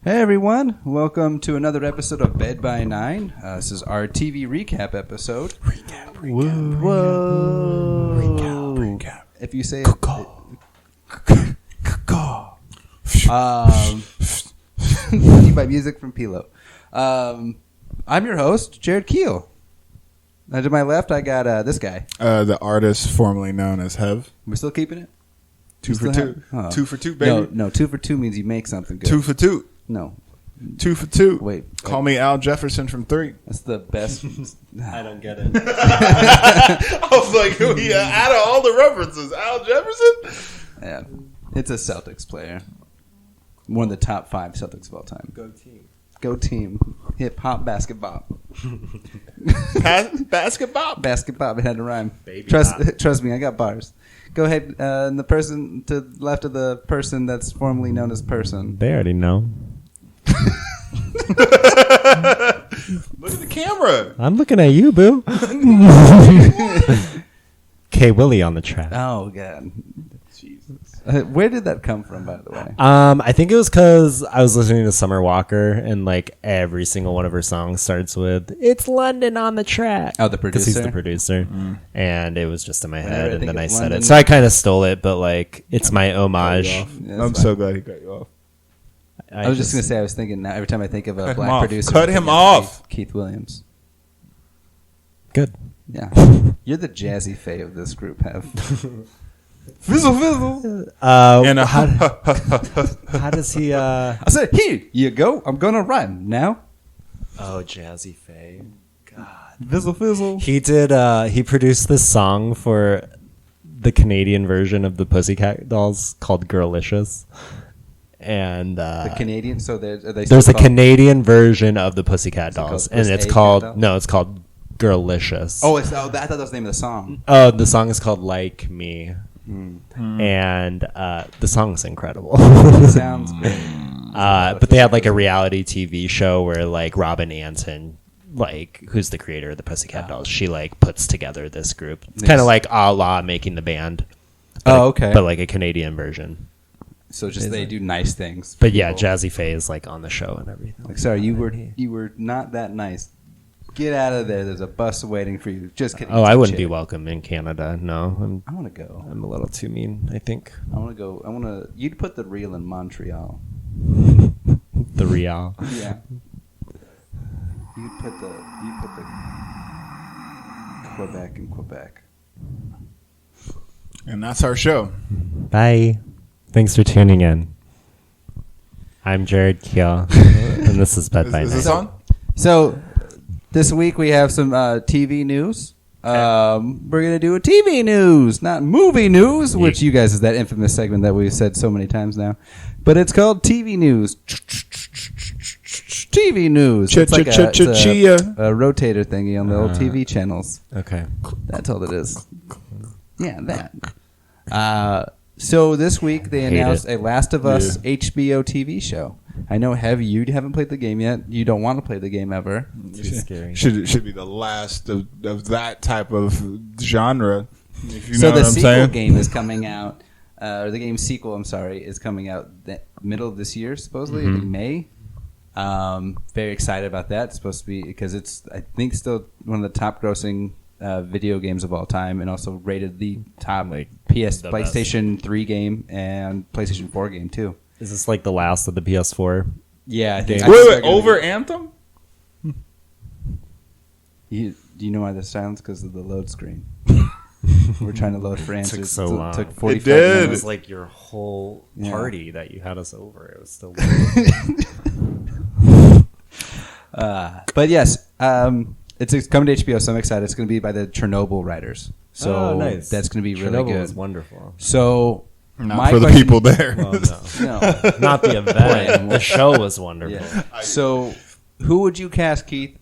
Hey everyone, welcome to another episode of Bed by Nine. This is our TV recap episode. Recap. If you say it, by music from Pilo. I'm your host, Jared Keel. Now to my left, I got this guy. The artist formerly known as Hev. We're still keeping it? 2 for 2. 2 for 2, baby. No, 2 for 2 means you make something good. 2 for 2. No. 2 for 2. Wait. Call me Al Jefferson from 3. That's the best. I don't get it. I was like, out of all the references, Al Jefferson? Yeah. It's a Celtics player. One of the top 5 Celtics of all time. Go team. Go team. Hip hop basketball. Basketball. Basketball. It had to rhyme. Baby Trust me, I got bars. Go ahead. And the person to the left of the person that's formerly known as person. They already know. Look at the camera. I'm looking at you, boo. K. Willie on the track. Oh, God. Jesus. Where did that come from, by the way? I think it was because I was listening to Summer Walker, and like every single one of her songs starts with "It's London on the track." Oh, the Because he's producer? the producer, and it was just in my Whenever I head, and think then of I said London- it. So I kind of stole it, but like it's my homage. Yeah, I'm that's so fine. glad he cut you off. I was just going to say, I was thinking now, every time I think of a Cut him black off. producer. Cut I him think of off. Keith Williams. Good. Yeah. You're the Jazzy Faye of this group, Have. Fizzle, fizzle. And how how does he? I said, here you go. I'm going to rhyme now. Oh, Jazzy Faye. God. Fizzle, fizzle. He did. He produced this song for the Canadian version of the Pussycat Dolls called "Girlicious," and The Canadian, so are they there's a still called- Canadian version of the Pussycat Is it called Dolls, and it's Pussycat called Doll? it's called "Girlicious." Oh, I thought that was the name of the song. Oh, the song is called "Like Me," Hmm. and the song's incredible. Sounds great. But they had like a reality TV show where like Robin Anton, like who's the creator of the Pussycat Dolls, she like puts together this group. It's Nice. kind of like a la Making the Band. Oh, okay. But like a Canadian version. So just they do nice things. for But yeah, people. Jazzy Faye is like on the show and everything. Like, sorry, you were not that nice. Get out of there. There's a bus waiting for you. Just kidding. Oh, It's I a wouldn't be chick. welcome in Canada. No, I want to go. I'm a little too mean, I think. I want to go. I want to. You'd put the real in Montreal. The Real. Yeah. You'd put the Quebec in Quebec. And that's our show. Bye. Thanks for tuning in. I'm Jared Keel, and this is Bed by Is Night. this on? So this week we have some TV news. We're gonna do a TV news, not movie news, which you guys is that infamous segment that we've said so many times now. But it's called TV news. TV news. It's like Chia. a rotator thingy on the old TV channels. Okay. That's all it is. Yeah, that. So this week they Hate announced it. a Last of Us Yeah. HBO TV show. I know, you haven't played the game yet. You don't want to play the game ever. Too scary. Should be the last of that type of genre. If you So know the what I'm sequel saying. game is coming out. Or the game sequel, I'm sorry, is coming out the middle of this year, supposedly in May. Very excited about that. It's supposed to be because it's, I think, still one of the top grossing video games of all time, and also rated the top Like, PS the PlayStation 3 game and PlayStation 4 game too. Is this like the last of the PS4? Yeah, I think. Wait, I think they're Wait, gonna over be- Anthem? Do you know why the silence? Because of the load screen. We're trying to load for answers. Took so long. Took 45 It did. It minutes. was like your whole Yeah. party that you had us over. It was still. But yes, it's coming to HBO, so I'm excited. It's going to be by the Chernobyl writers. So that's going to be really Chernobyl good. was wonderful. So Not my for the question- people there. Well, no, No. not the event. The show was wonderful. Yeah. So who would you cast, Keith,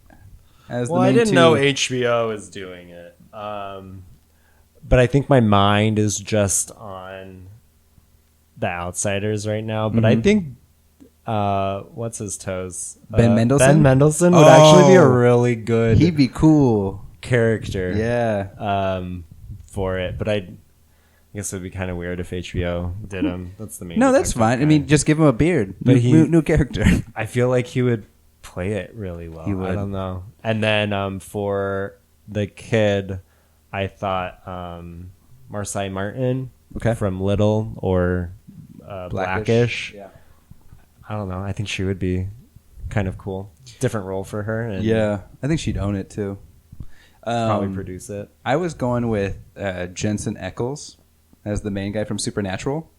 as Well, the I main didn't two? know HBO is doing it, but I think my mind is just on The Outsiders right now. But I think what's his toes? Ben Mendelsohn? Ben Mendelsohn would actually be a Oh. really good He'd be cool. character. Yeah. For it, but I guess it would be kind of weird if HBO did him. That's the main. No, that's detective fine. I guy. mean, just give him a beard. But New character. I feel like he would play it really well. He would. I don't know. And then for the kid, I thought Marcy Martin Okay. from Little or Blackish. Yeah. I don't know. I think she would be kind of cool. Different role for her. And Yeah, I think she'd own it too. probably produce it. I was going with Jensen Ackles as the main guy from Supernatural.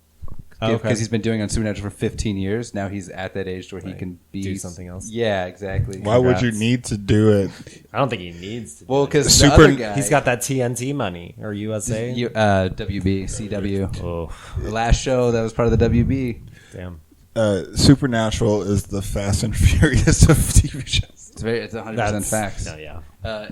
Oh, Because he's been doing it on Supernatural for 15 years. Now he's at that age where he Right. can be Do something else. Yeah, exactly. Why would you Congrats. need to do it? I don't think he needs to. Well, do it. because Super- the other guy, He's got that TNT money or USA. WB, CW. Oh, The last show that was part of the WB. damn. Supernatural is the Fast and Furious of TV shows. It's 100% facts. No, yeah.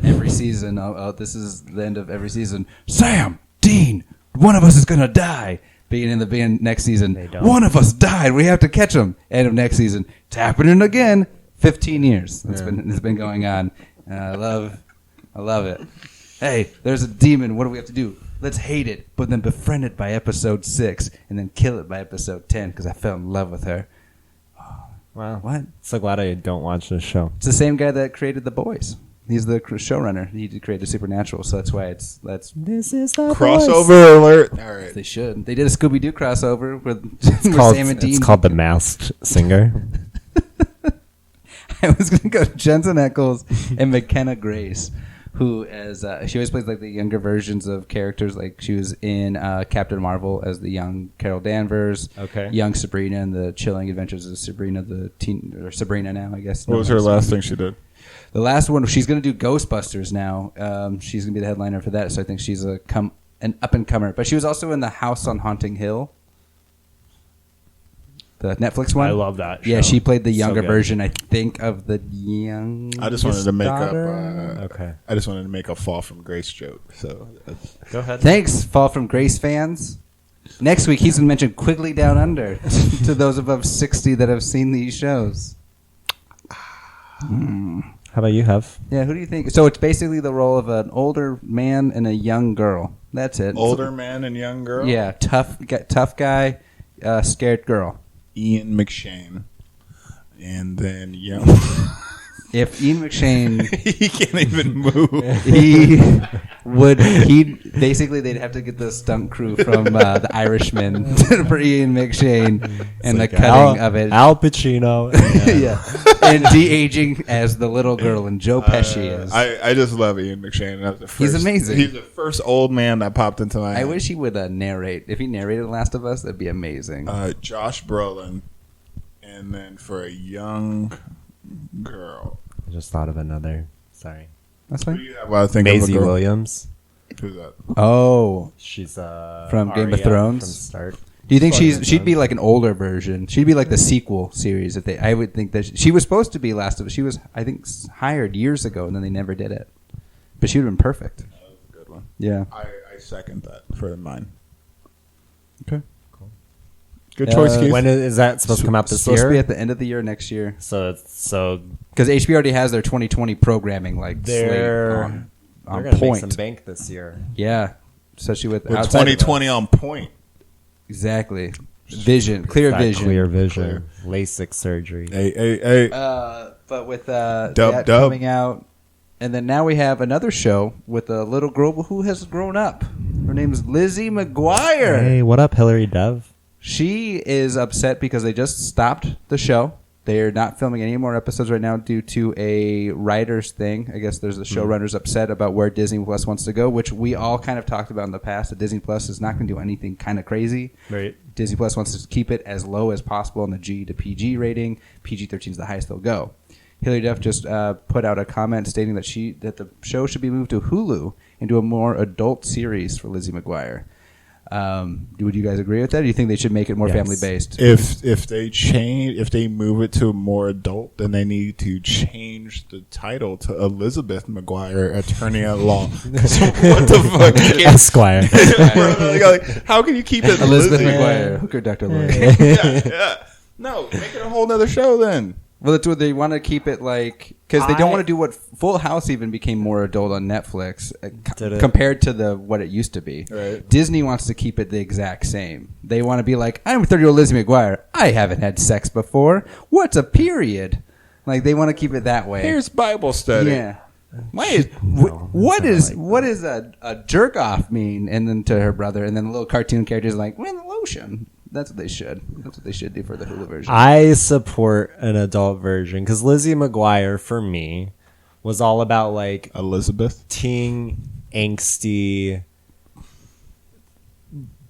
Every season, this is the end of every season. Sam, Dean, one of us is gonna die. Beginning of the next season, They don't. one of us died. We have to catch him. End of next season, it's happening again. 15 years. It's been going on. I love it. Hey, there's a demon. What do we have to do? Let's hate it, but then befriend it by episode 6, and then kill it by episode 10 because I fell in love with her. Wow. What? So glad I don't watch this show. It's the same guy that created The Boys. He's the showrunner. He created Supernatural, so that's why that's This is the Crossover alert. All right. they should. They did a Scooby Doo crossover with, with Called, Sam and Dean. it's called The Masked Singer. I was gonna go Jensen Ackles and McKenna Grace, who as she always plays like the younger versions of characters. Like she was in Captain Marvel as the young Carol Danvers. Okay. Young Sabrina and the Chilling Adventures of Sabrina the teen, or Sabrina now I guess. What was her last thing she did? The last one, she's going to do Ghostbusters now. She's going to be the headliner for that, so I think she's an up-and-comer. But she was also in The House on Haunting Hill, the Netflix one. I love that Yeah, show. she played the So younger good. version, I think, of the young. I just wanted to make daughter. up. Okay. I just wanted to make a Fall from Grace joke. So Go ahead. Thanks, Fall from Grace fans. Next week, he's going to mention Quigley Down Under to those above 60 that have seen these shows. How about you, Hev? Yeah, who do you think? So it's basically the role of an older man and a young girl. That's it. older man and young girl. Yeah, tough guy, scared girl. Ian McShane, and then young. If Ian McShane, He can't even move. he'd basically they'd have to get the stunt crew from The Irishman for Ian McShane and the cutting of it. Al Pacino. Yeah, and de-aging as the little girl and Joe Pesci is. I just love Ian McShane. That's the He's first- amazing. He's the first old man that popped into my I head. wish he would narrate. If he narrated The Last of Us, that'd be amazing. Josh Brolin, and then for a young girl. I just thought of another. Sorry. That's Who do fine. you have? Well, I think of a Maisie girl. Williams. Who's that? Oh, She's From Game of Arya Thrones? From Start. do you think Fucking she'd be fun. like an older version? She'd be like the sequel series. If they, I would think that she was supposed to be Last of Us. She was, I think, hired years ago, and then they never did it. But she would have been perfect. That was a good one. Yeah. I second that for mine. Okay. Good choice, Keith. When is that supposed to come out this supposed year? to be at the end of the year next year. so Because HBO already has their 2020 programming like they're slate they're on gonna make point. some bank this year. Yeah, especially with With outside of that. 2020 on point. Exactly. Vision, clear That vision. clear vision, LASIK surgery. Hey. But with Dub, that dub. coming out, and then now we have another show with a little girl who has grown up. Her name is Lizzie McGuire. Hey, what up, Hillary Duff? She is upset because they just stopped the show. They are not filming any more episodes right now due to a writer's thing. I guess there's the showrunners upset about where Disney Plus wants to go, which we all kind of talked about in the past. That Disney Plus is not going to do anything kind of crazy. Right. Disney Plus wants to keep it as low as possible in the G to PG rating. PG-13 is the highest they'll go. Hilary Duff just put out a comment stating that the show should be moved to Hulu and do a more adult series for Lizzie McGuire. Would you guys agree with that? Or do you think they should make it more Yes. family based? If they move it to more adult, then they need to change the title to Elizabeth McGuire, Attorney at Law. 'Cause what the fuck? You can't- Esquire. Like, how can you keep it Elizabeth Lizzie? McGuire, hooker Dr. Lloyd. Yeah. No, make it a whole nother show then. Well, that's what they want to keep it like, because they don't want to do what Full House even became more adult on Netflix compared to what it used to be. Right. Disney wants to keep it the exact same. They want to be like, I'm 30-year-old Lizzie McGuire. I haven't had sex before. What's a period? Like they want to keep it that way. Here's Bible study. Yeah. What is a jerk off mean? And then to her brother, and then the little cartoon characters like, win the lotion. That's what they should. That's what they should do for the Hulu version. I support an adult version because Lizzie McGuire for me was all about like Elizabeth, teen angsty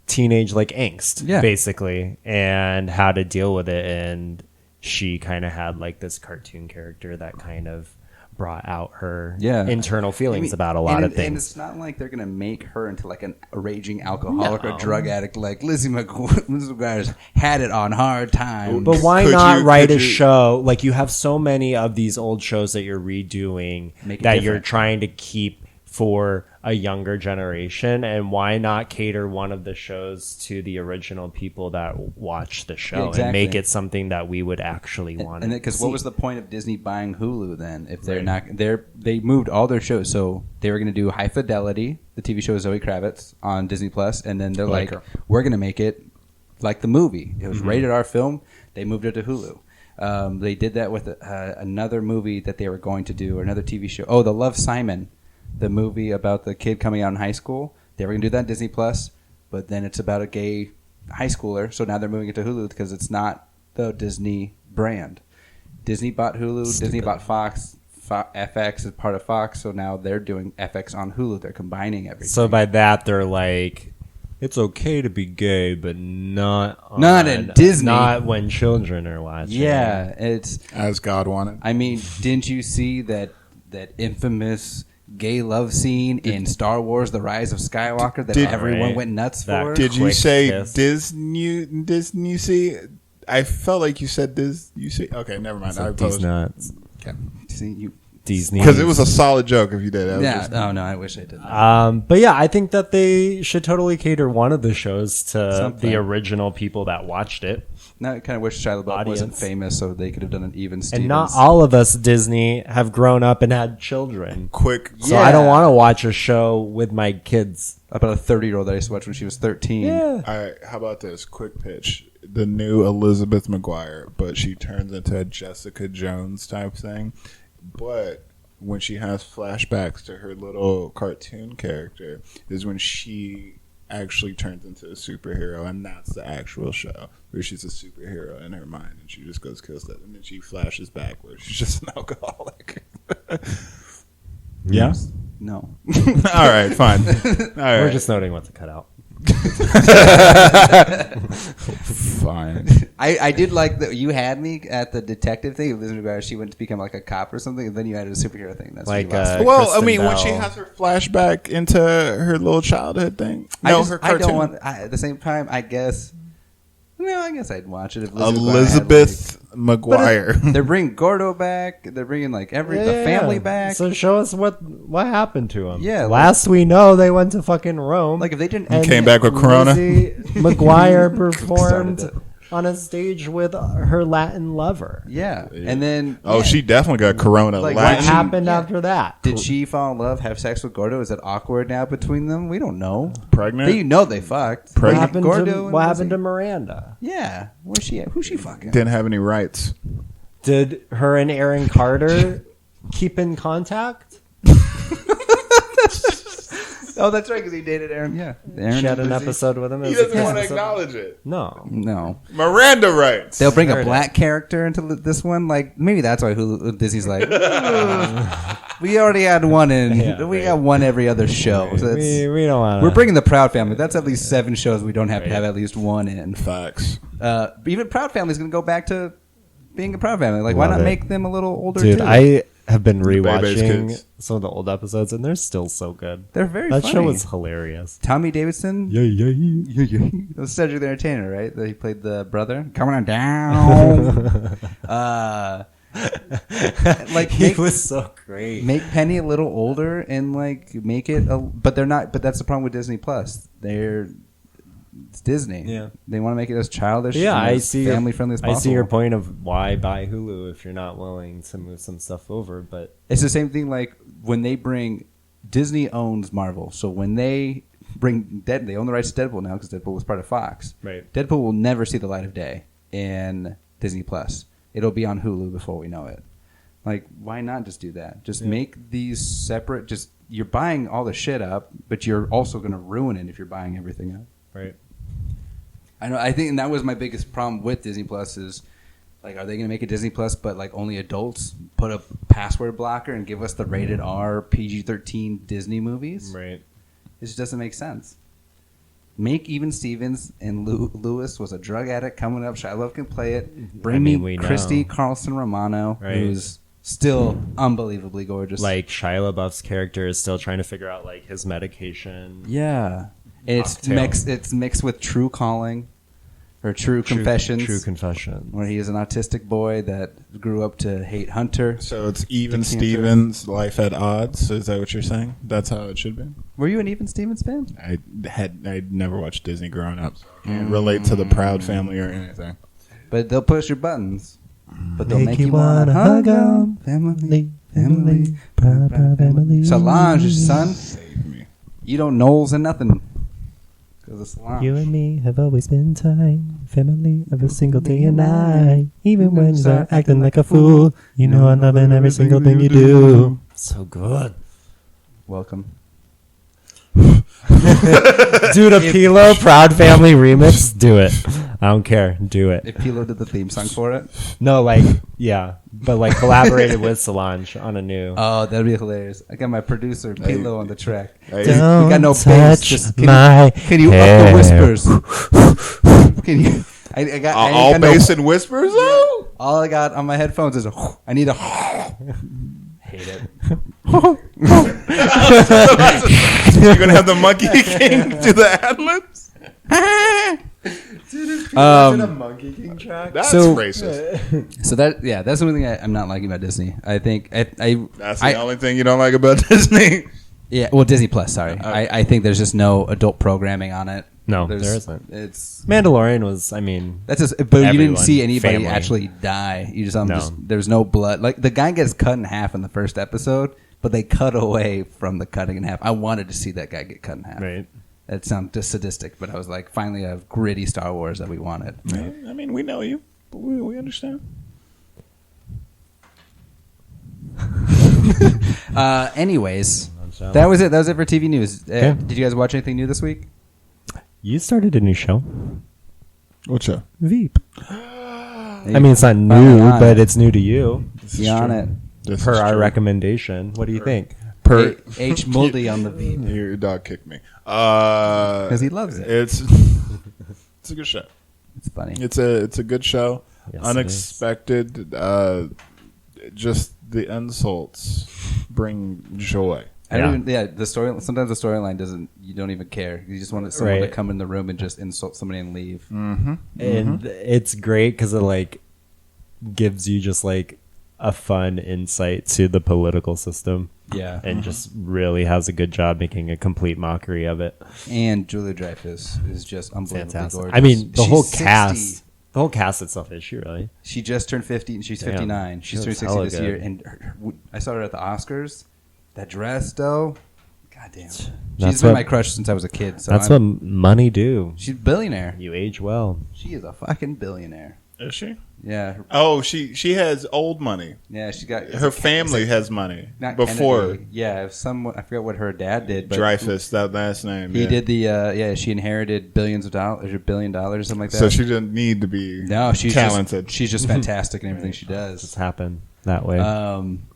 teenage like angst, Yeah. basically, and how to deal with it. And she kind of had like this cartoon character that kind of brought out her internal feelings about a lot of things. And it's not like they're going to make her into like a raging alcoholic or drug addict like Lizzie McGuire's had it on hard times. But why not write a show? Like you have so many of these old shows that you're redoing that you're trying to keep for a younger generation, and why not cater one of the shows to the original people that watch the show and make it something that we would actually want? And because what was the point of Disney buying Hulu then? If they're not, they moved all their shows, so they were going to do High Fidelity, the TV show with Zoe Kravitz on Disney Plus, and then they're like, we're going to make it like the movie. It was rated R film. They moved it to Hulu. They did that with another movie that they were going to do, or another TV show. Oh, The Love, Simon. The movie about the kid coming out in high school. They were going to do that on Disney Plus, but then it's about a gay high schooler, so now they're moving it to Hulu because it's not the Disney brand. Disney bought Hulu, Disney bought Fox, FX is part of Fox, so now they're doing FX on Hulu. They're combining everything. So by that, they're like, it's okay to be gay, but not in Disney. Not when children are watching. Yeah, it's... As God wanted. I mean, didn't you see that infamous gay love scene in Star Wars: The Rise of Skywalker that everyone went nuts for? Did you say Disney? See, I felt like you said Disney. Okay, never mind. I Disney nuts. Okay. See you. Disney. Because it was a solid joke if you did. Oh no, I wish I did. But yeah, I think that they should totally cater one of the shows to the original people that watched it. Now I kind of wish Shia LaBeouf wasn't famous, so they could have done an even Stevens. And not all of us Disney have grown up and had children. So I don't want to watch a show with my kids. About a 30-year-old that I used to watch when she was 13. Yeah. All right, how about this? Quick pitch. The new Elizabeth McGuire, but she turns into a Jessica Jones type thing. But when she has flashbacks to her little cartoon character is when she actually turns into a superhero, and that's the actual show where she's a superhero in her mind and she just goes kills that, and then she flashes back where she's just an alcoholic. Yeah? No. All right, fine. All right. We're just noting what to cut out. Fine. I did like that you had me at the detective thing. Liz McGuire, she went to become like a cop or something, and then you added a superhero thing. That's like well, Kristen I mean, when Bell. she has her flashback into her little childhood thing. Her I cartoon. don't want. At the same time, I guess. No, I guess I'd watch it if Elizabeth McGuire. They're bringing Gordo back. They're bringing like the family back. So show us what happened to them. Yeah, last we know, they went to fucking Rome. Like if they didn't, and came back with Corona. Lizzie McGuire performed on a stage with her Latin lover. Yeah, and then she definitely got Corona. Like, What happened after that? Did she fall in love, have sex with Gordo? Is it awkward now between them? We don't know. Pregnant? They fucked. What happened to Miranda? Yeah, where's she at? Who's she fucking? Didn't have any rights. Did her and Aaron Carter keep in contact? Oh, that's right, because he dated Aaron. Yeah, She had an episode with him. He doesn't want to acknowledge it. No. Miranda rights. They'll bring a black character into this one. Like maybe that's why Disney's like, we already had one in. We got one every other show. So we don't want. We're bringing the Proud Family. That's at least 7 shows. We don't have to have at least one in. Facts. Even Proud Family's going to go back to being a Proud Family. Like, why not make them a little older? Dude, too? I have been Baby's rewatching kids. some of the old episodes, and they're still so good. They're very That funny. show was hilarious. Tommy Davidson. That was Cedric the Entertainer, right? That he played the brother. Coming on down. He was so great. Make Penny a little older and like make it. But they're not. But that's the problem with Disney Plus. it's Disney. Yeah. They want to make it as childish, Yeah, and I as see family friendly as I possible. see your point of why buy Hulu if you're not willing to move some stuff over, but It's the same thing like when they bring Disney owns Marvel, so when they bring they own the rights to Deadpool now because Deadpool was part of Fox. Right. Deadpool will never see the light of day in Disney Plus. It'll be on Hulu before we know it. Like, why not just do that? Just make these separate. Just you're buying all the shit up, but you're also going to ruin it if you're buying everything up. right. I know. I think and that was my biggest problem with Disney Plus is like, are they going to make a Disney Plus but like only adults? Put a password blocker and give us the rated R PG-13 Disney movies? Right. It just doesn't make sense. Make Even Stevens and Lewis was a drug addict coming up. Shia LaBeouf can play it. Bring we me know. Christy Carlson Romano, Right. who's still unbelievably gorgeous. Like Shia LaBeouf's character is still trying to figure out like his medication. yeah, it's Cocktail. mixed. It's mixed with True Calling, or True Confessions, True Confessions. where he is an autistic boy that grew up to hate Hunter. So it's Even The cancer. Stevens' Life at Odds. Is that what you're saying? That's how it should be. Were you an Even Stevens fan? I'd never watched Disney growing up. So I can't relate to the Proud Family or anything. But they'll push your buttons. But they'll make you wanna hug 'em. Family, family, proud family. Solange, son, Save me. you don't Knowles and nothing. Because of Solange. You and me have always been time, family every single day and night. Even when you start acting like a fool, you know I'm loving every single thing you do. So good. Welcome. Dude, a Pilo Proud Family remix, do it. I don't care. Do it. If Pilo did the theme song for it. No, like, yeah. But like collaborated with Solange on a new. Oh, that'd be hilarious. I got my producer Pilo on the track. Hey, Don't We got no bass. touch Just my can you hair. up the whispers? Can you? I got I ain't all got no- bass and whispers, though? all I got on my headphones is a. I need a. Hate it. You're going to have the Monkey King do the ad-libs? Monkey King track? That's So- racist. So that's the only thing I'm not liking about Disney. I think That's the I- only thing you don't like about Disney. yeah, well, Disney Plus. Sorry, I think there's just no adult programming on it. No, There's- there isn't. It's Mandalorian was, I mean, that's just, but you didn't Everyone, see anybody family. actually die. You just, No. there's no blood. Like the guy gets cut in half in the first episode, but they cut away from the cutting in half. I wanted to see that guy get cut in half. right. That sounds just sadistic, but I was like, finally, a gritty Star Wars that we wanted. I mean, we know you. We understand. Anyways, that was it. That was it for TV news. Okay. Did you guys watch anything new this week? You started a new show, What show? Veep. I mean, it's not Finally new, on but it. it's new to you. This You is on true. it? This Per is our true. recommendation. What do you think? Per H. Muldy on the beat. Your dog kicked me. Because he loves it. It's a good show. It's funny. It's a good show. Yes, Unexpected. Just the insults bring joy. I don't Yeah. even, yeah, the story. Sometimes the storyline doesn't. You don't even care. You just want someone to Right. come in the room and just insult somebody and leave. Mm-hmm. And it's great because it like gives you just like a fun insight to the political system Yeah, and just really has a good job making a complete mockery of it. and Julia Dreyfus is just unbelievably Fantastic. gorgeous. I mean, the She's whole 60. cast. The whole cast itself, is she really? She just turned 50 and she's Damn. 59. She She's turning looks 60 hella this good. year. And I saw her at the Oscars. That dress, though, goddamn. She's That's been what- my crush since I was a kid. So That's what money do. she's a billionaire. You age well. She is a fucking billionaire. Is she? Yeah, Oh, she has old money. yeah. She got Her family has money. not Before Kennedy. Yeah, if someone I forget what her dad did, but Dreyfus, that last name. he yeah. did the yeah. She inherited billions of dollars or $1 billion, something like that. So she didn't need to be no, she's talented. Just, she's just fantastic in everything she It's does. happened that way.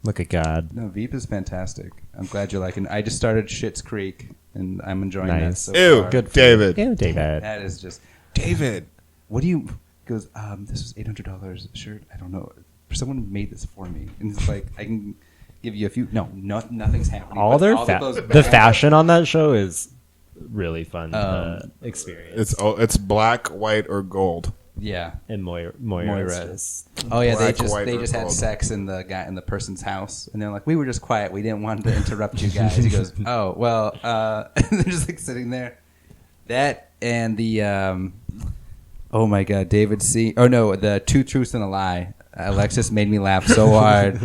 Look at God. No, Veep is fantastic. I'm glad you're liking. I just started Schitt's Creek, and I'm enjoying that. Nice. So Ew, far. Good for David. Ew, David. That is just David. what do you? He goes, this was $800 shirt. I don't know. Someone made this for me, and it's like I can give you a few. No, nothing's happening. All But their of those the bags- fashion on that show is really fun experience. It's black, white, or gold. Yeah. And Moira Moira. is just Oh yeah, Black, they white, or just had gold. sex in the person's house, and they're like, we were just quiet. We didn't want to interrupt you guys. He goes, oh well, and they're just like sitting there. That and the oh my god, David C. Oh no, the Two Truths and a Lie. Alexis made me laugh so hard,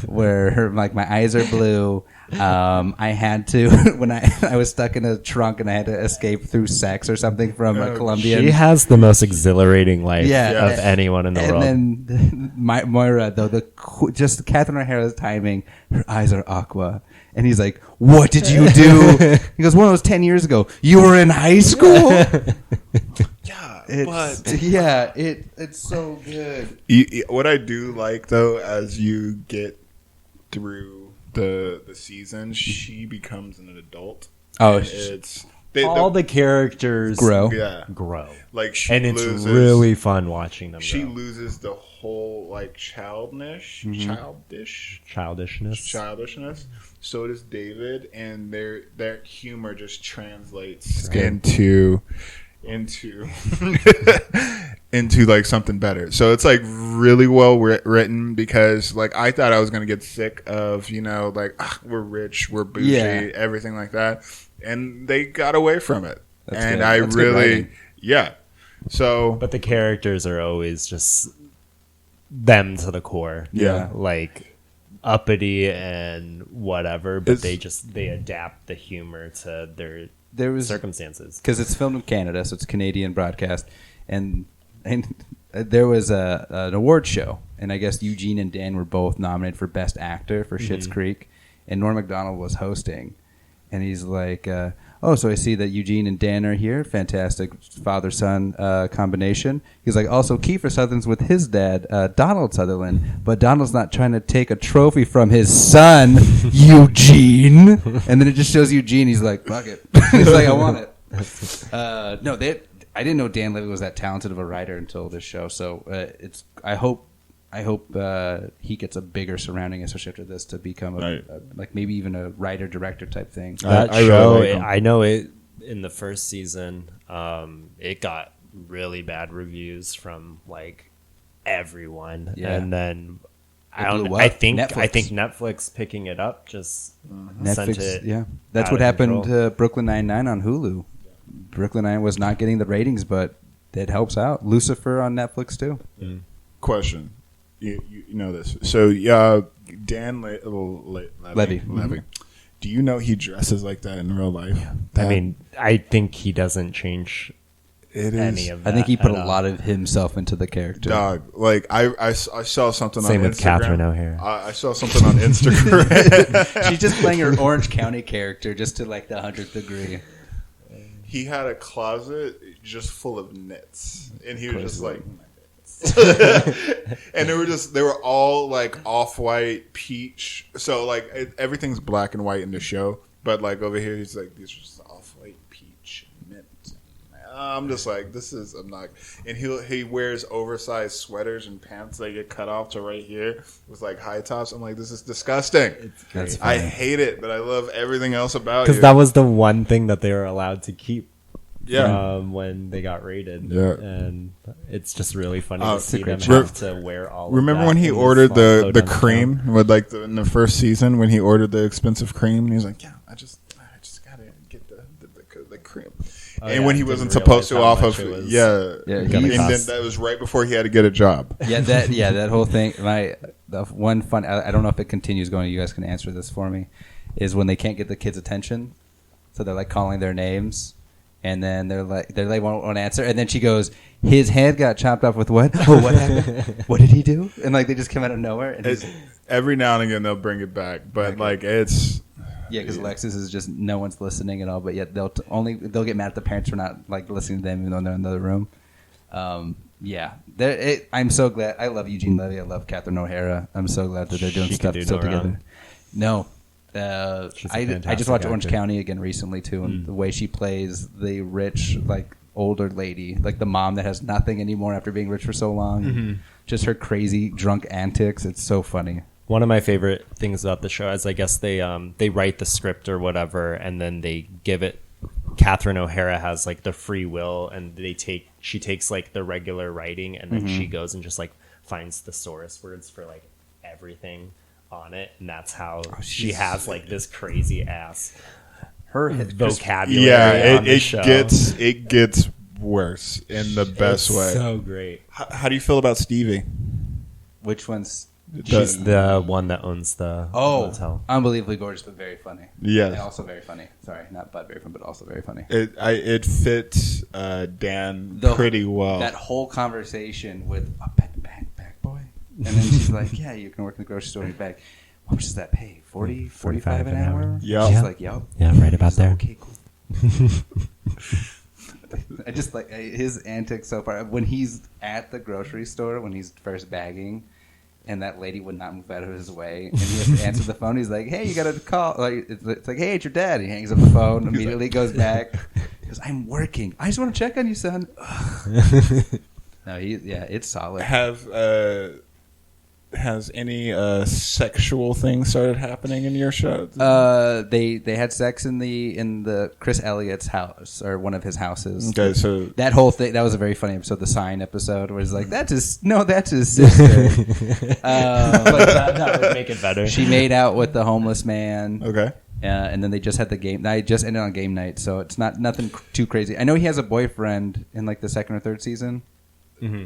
where my eyes are blue. I had to when I was stuck in a trunk and I had to escape through sex or something from a Colombian. She has the most exhilarating life Yeah. of anyone in the world. And then Moira, though, just Catherine O'Hara's timing, her eyes are aqua. And he's like, "What did you do?" He goes, "Well, it was 10 years ago. You were in high school?" It's so good. What I do like though, as you get through the season, she becomes an adult. Oh, And it's All the characters grow. yeah, grow. like she And it's loses, really fun watching them She grow. loses the whole like childishness. Childishness. So does David, and their humor just translates into into like something better. So it's like really well written, because like I thought I was gonna get sick of like we're rich, we're bougie, everything like that, and they got away from it. That's and good. I That's good really writing. So But the characters are always just them to the core. Yeah. Like uppity and whatever, but It's- they adapt the humor to their There was circumstances. because it's filmed in Canada, so it's Canadian broadcast, and there was an award show, and I guess Eugene and Dan were both nominated for Best Actor for Schitt's Creek, and Norm Macdonald was hosting, and he's like, "Oh, so I see that Eugene and Dan are here. Fantastic father-son combination." He's like, "Also, Kiefer Sutherland's with his dad, Donald Sutherland, but Donald's not trying to take a trophy from his son, Eugene." And then it just shows Eugene. He's like, "Fuck it." He's like, "I want it." No, I didn't know Dan Levy was that talented of a writer until this show. So I hope he gets a bigger surrounding, especially after this, to become like maybe even a writer director type thing. That I really show, like 'em. I know it in the first season. It got really bad reviews from like everyone, Yeah. and then It blew I up. think Netflix. Netflix picking it up just sent Netflix, it. yeah, that's out what of happened control. to Brooklyn Nine-Nine on Hulu. Brooklyn Nine was not getting the ratings, but it helps out. Lucifer on Netflix too. question. You know this. So Dan Levy. Do you know he dresses like that in real life? I mean, I think he doesn't change it is any of I that. think he put at a all. lot of himself into the character. dog. Like I saw something Same on with Instagram. Catherine O'Hara. I saw something on Instagram. She's just playing her Orange County character just to like the 100th degree. He had a closet just full of knits, and he was just like, and they were all like off-white, peach. So like everything's black and white in the show, but like over here, he's like, these are just off-white, peach, mint. I'm just like, I'm not. And he wears oversized sweaters and pants that get cut off to right here with like high tops. I'm like, this is disgusting. That's I funny. hate it, but I love everything else about Because you. that was the one thing that they were allowed to keep. Yeah. When they got rated. Yeah. And it's just really funny Oh, to it's see a great them show. have to wear all Remember of that when he in this ordered small the down cream town? with like in the first season when he ordered the expensive cream, and he was like, "Yeah, I just gotta get the cream." Oh, and yeah, when he I wasn't didn't supposed to realize off how of much it was Yeah, and gonna then cost. that was right before he had to get a job. That whole thing. The one fun. I don't know if it continues going. You guys can answer this for me. Is when they can't get the kids' attention, so they're like calling their names, and then they're like won't answer, and then she goes, "His head got chopped off with what? Oh, what happened? What did he do?" And like they just come out of nowhere. And It's, every now and again they'll bring it back, but Okay. like it's yeah, because Alexis is just no one's listening at all. But yet they'll get mad at the parents for not like listening to them even though they're in the other room. I'm so glad. I love Eugene Levy. I love Catherine O'Hara. I'm so glad that they're doing She stuff could do still no together. wrong. No. She's a I just fantastic watched Orange actor. County again recently too, and the way she plays the rich, like older lady, like the mom that has nothing anymore after being rich for so long. Just her crazy drunk antics. It's so funny. One of my favorite things about the show is I guess they write the script or whatever, and then they give it. Catherine O'Hara has like the free will, and she takes like the regular writing, and then she goes and just like finds thesaurus words for like everything on it, and that's how she has like this crazy ass. her vocabulary. Yeah, on the show. it gets worse in the best It's way. So great. How do you feel about Stevie? Which one's? She's the one that owns the hotel. Unbelievably gorgeous, but very funny. Yes. And also very funny. Sorry, not but very funny, but also very funny. It fits Dan pretty well. That whole conversation with a back boy, and then she's like, "Yeah, you can work in the grocery store and back. How much does that pay? 40, 45 an hour?" Yeah. She's like, "Yep." Yeah, I'm right about She's like, there. Okay, cool. I just like his antics so far. When he's at the grocery store, when he's first bagging, and that lady would not move out of his way, and he has to answer the phone. He's like, "Hey, you got to call." Like it's like, "Hey, it's your dad." He hangs up the phone, immediately goes back. He goes, "I'm working. I just want to check on you, son." No, it's solid. Has any sexual things started happening in your show? They had sex in the Chris Elliott's house, or one of his houses. Okay, so that whole thing, that was a very funny episode, the Sign episode, where it's like, that's his sister. That would make it better. She made out with the homeless man. okay. And then they just had the game. I just ended on game night, so it's nothing too crazy. I know he has a boyfriend in like the second or third season.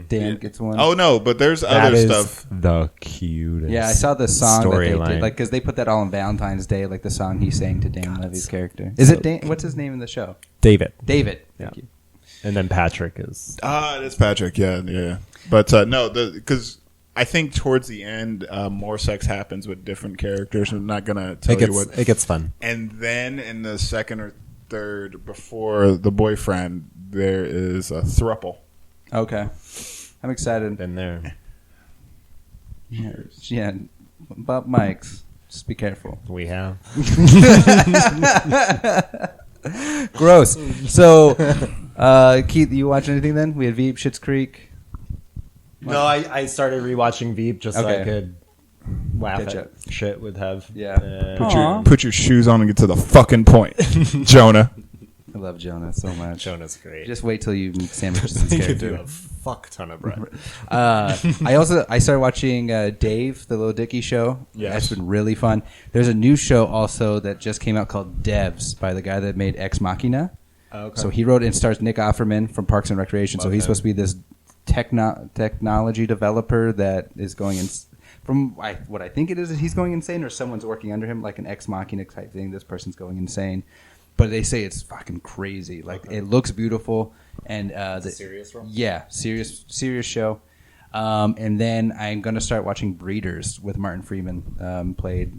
Dan gets one. Oh no, but there's That other is stuff. the cutest. Yeah, I saw the song that they storyline. did, like, because they put that all on Valentine's Day, like the song he sang to Dan Levy's character. Is it Dan? What's his name in the show? David. David. Yeah. Thank you. And then Patrick is. It's Patrick. Yeah. But no, because I think towards the end, more sex happens with different characters. I'm not gonna tell you what. It gets fun. And then in the second or third, before the boyfriend, there is a throuple. Okay. I'm excited. Been there. Yeah. Bob Mikes. Just be careful. We have. Gross. So, Keith, you watch anything then? We had Veep, Schitt's Creek. No, I started rewatching Veep just so Okay. I could laugh Catch at up. shit with Hev. Yeah. Put your shoes on and get to the fucking point, Jonah. I love Jonah so much. Jonah's great. Just wait till you meet Sam Richardson's He could do character. a fuck ton of bread. I started watching Dave, the Little Dicky show. Yes. That's been really fun. There's a new show also that just came out called Devs by the guy that made Ex Machina. Okay. So he wrote and stars Nick Offerman from Parks and Recreation. So he's supposed to be this technology developer that is going in. From what I think it is, he's going insane, or someone's working under him, like an Ex Machina type thing. This person's going insane. But they say it's fucking crazy. Like, it looks beautiful. And serious role? Yeah, serious show. And then I'm going to start watching Breeders with Martin Freeman. Played.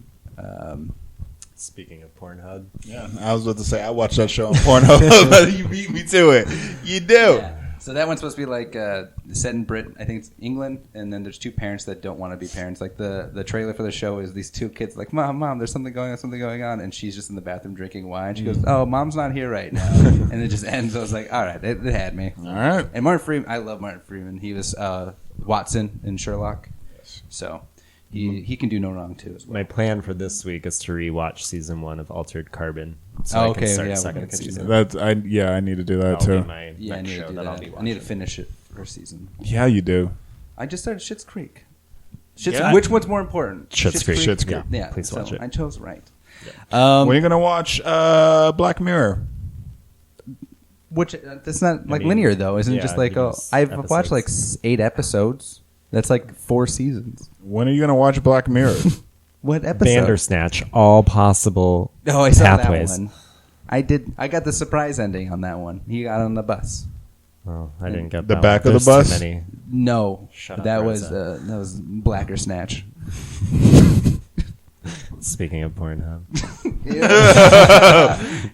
Speaking of Pornhub. Yeah, I was about to say I watched that show on Pornhub, but you beat me to it. You do. Yeah. So that one's supposed to be like set in Britain. I think it's England, and then there's two parents that don't want to be parents. Like the trailer for the show is these two kids like, Mom, there's something going on, and she's just in the bathroom drinking wine. She goes, "Oh, Mom's not here right now," and it just ends. I was like, all right, it had me. All right. And Martin Freeman, I love Martin Freeman. He was Watson in Sherlock, so he can do no wrong too. As well. My plan for this week is to rewatch season 1 of Altered Carbon. So Oh, I okay, can start yeah, we're second gonna catch you season. there. I need to do that That'll too. be my Yeah, I next need to show do that I'll that. be I need to watching. finish it first season. Yeah, you do. I just started Schitt's Creek. Yeah. Which one's more important? Schitt's Creek. Schitt's Creek. Yeah, Yeah, please so watch it. I chose right. When are you gonna watch Black Mirror? Which that's not like mean, linear though, isn't it? yeah, Just like because I've watched like episodes. 8 episodes. That's like 4 seasons. When are you gonna watch Black Mirror? What episode? Bandersnatch, all possible Oh, I saw pathways. that one. I did. I got the surprise ending on that one. He got on the bus. Oh, I didn't get The that back one. of the There's bus? Too many. No, Shut up, that Reza. was Blacker Snatch. Speaking of Pornhub,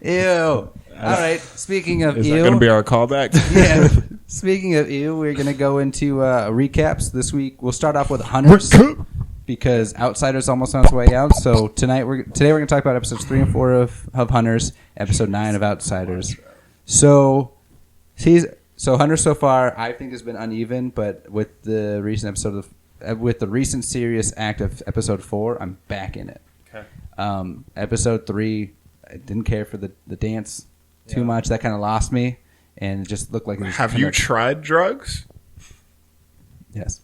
Ew. All right. Speaking of Is ew, that gonna be our callback? yeah. Speaking of ew, we're gonna go into recaps this week. We'll start off with Hunters because Outsiders almost on its way out. So today we're gonna talk about episodes 3 and 4 of Hunters, episode 9 of Outsiders. So Hunters so far I think has been uneven, but with the recent episode of with the recent serious act of episode 4, I'm back in it. okay. Episode 3, I didn't care for the dance too much. That kind of lost me, and it just looked like it was Have kinda- you tried Yes.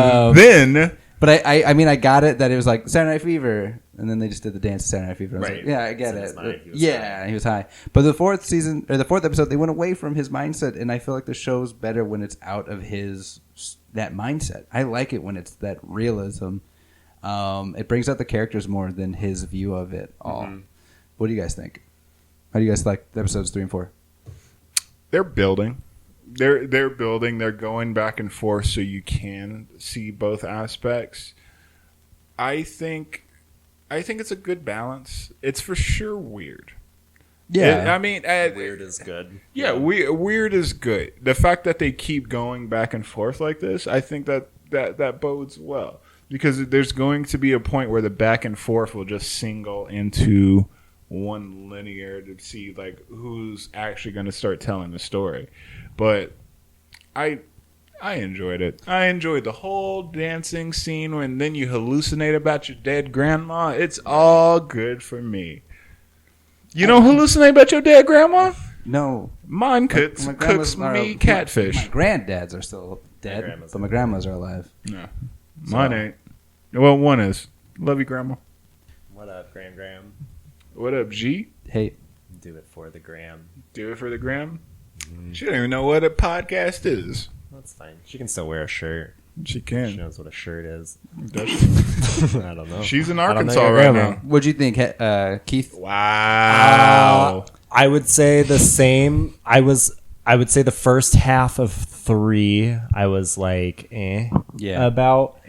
Then But But I mean, I got it that it was like Saturday Night Fever, and then they just did the dance to Saturday Night Fever. I was Right. like, yeah, I get In his it. mind, he was Yeah, he was high. But the fourth episode, they went away from his mindset, and I feel like the show's better when it's out of that mindset. I like it when it's that realism. It brings out the characters more than his view of it all. Mm-hmm. What do you guys think? How do you guys like episodes 3 and 4? They're building. They're building. They're going back and forth so you can see both aspects. I think it's a good balance. It's for sure weird. I mean, Weird is good. Yeah, weird is good. The fact that they keep going back and forth like this, I think that bodes well, because there's going to be a point where the back and forth will just single into one linear to see like who's actually going to start telling the story. But I enjoyed it. I enjoyed the whole dancing scene when then you hallucinate about your dead grandma. It's all good for me. You don't hallucinate about your dead grandma? No. Mine cooks grandmas me catfish. My granddads are still dead, grandmas but my grandmas are alive. No, mine ain't. Well, one is. Love you, grandma. What up, Graham? What up, G? Hey, Do it for the gram. Do it for the gram. She don't even know what a podcast is. That's fine. She can still wear a shirt. She She can. knows what a shirt is. Does she? I don't know. She's in I don't know Arkansas your right grandma. now. what'd you think, Keith? Wow. I would say the same. I would say the first half of 3, I was like, Yeah. about.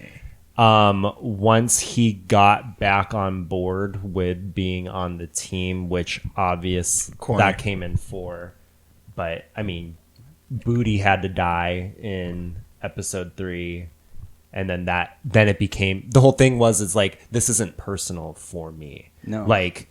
Once he got back on board with being on the team, which obvious Corny. that came in 4, but I mean, Booty had to die in episode 3, and then it became, the whole thing was, it's like, this isn't personal for me. No. Like,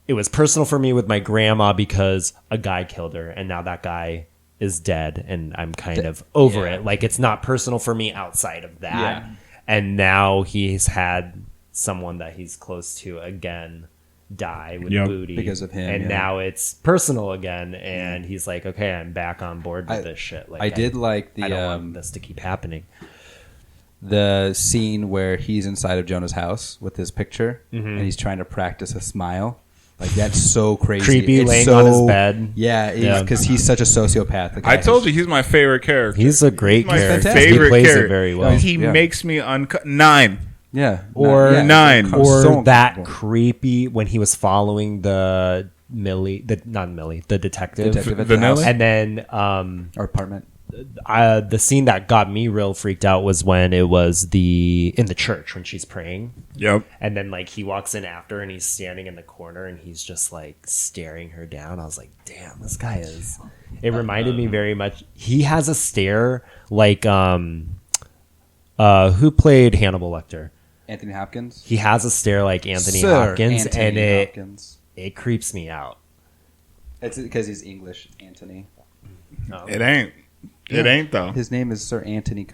it was personal for me with my grandma because a guy killed her, and now that guy is dead, and I'm kind of over yeah. it. Like, it's not personal for me outside of that. Yeah. And now he's had someone that he's close to again die with Yep. Booty Because of him, and yeah. now it's personal again, and he's like, okay, I'm back on board with this shit. Like, I did like I don't the want this to keep happening. the scene where he's inside of Jonah's house with his picture, and he's trying to practice a smile. Like, that's so crazy. Creepy, It's laying so, on his bed. Yeah, because he's such a sociopath. The I guy told who's- you he's my favorite character. He's a great my character. favorite He plays character. it very well. He Yeah. makes me 9. Yeah. Or yeah, 9. or so that uncomfortable. creepy when he was following the detective, Detective at the Vanilla? house. and then Or apartment. the scene that got me real freaked out was when it was in the church when she's praying, Yep. and then like he walks in after and he's standing in the corner and he's just like staring her down. I was like, damn, this guy is. It reminded me very much. He has a stare like who played Hannibal Lecter. Anthony Hopkins. He has a stare like Anthony Sir Hopkins, Anthony and it Hopkins. creeps me out. It's because he's English, Anthony. It ain't. It ain't though. His name is Sir Anthony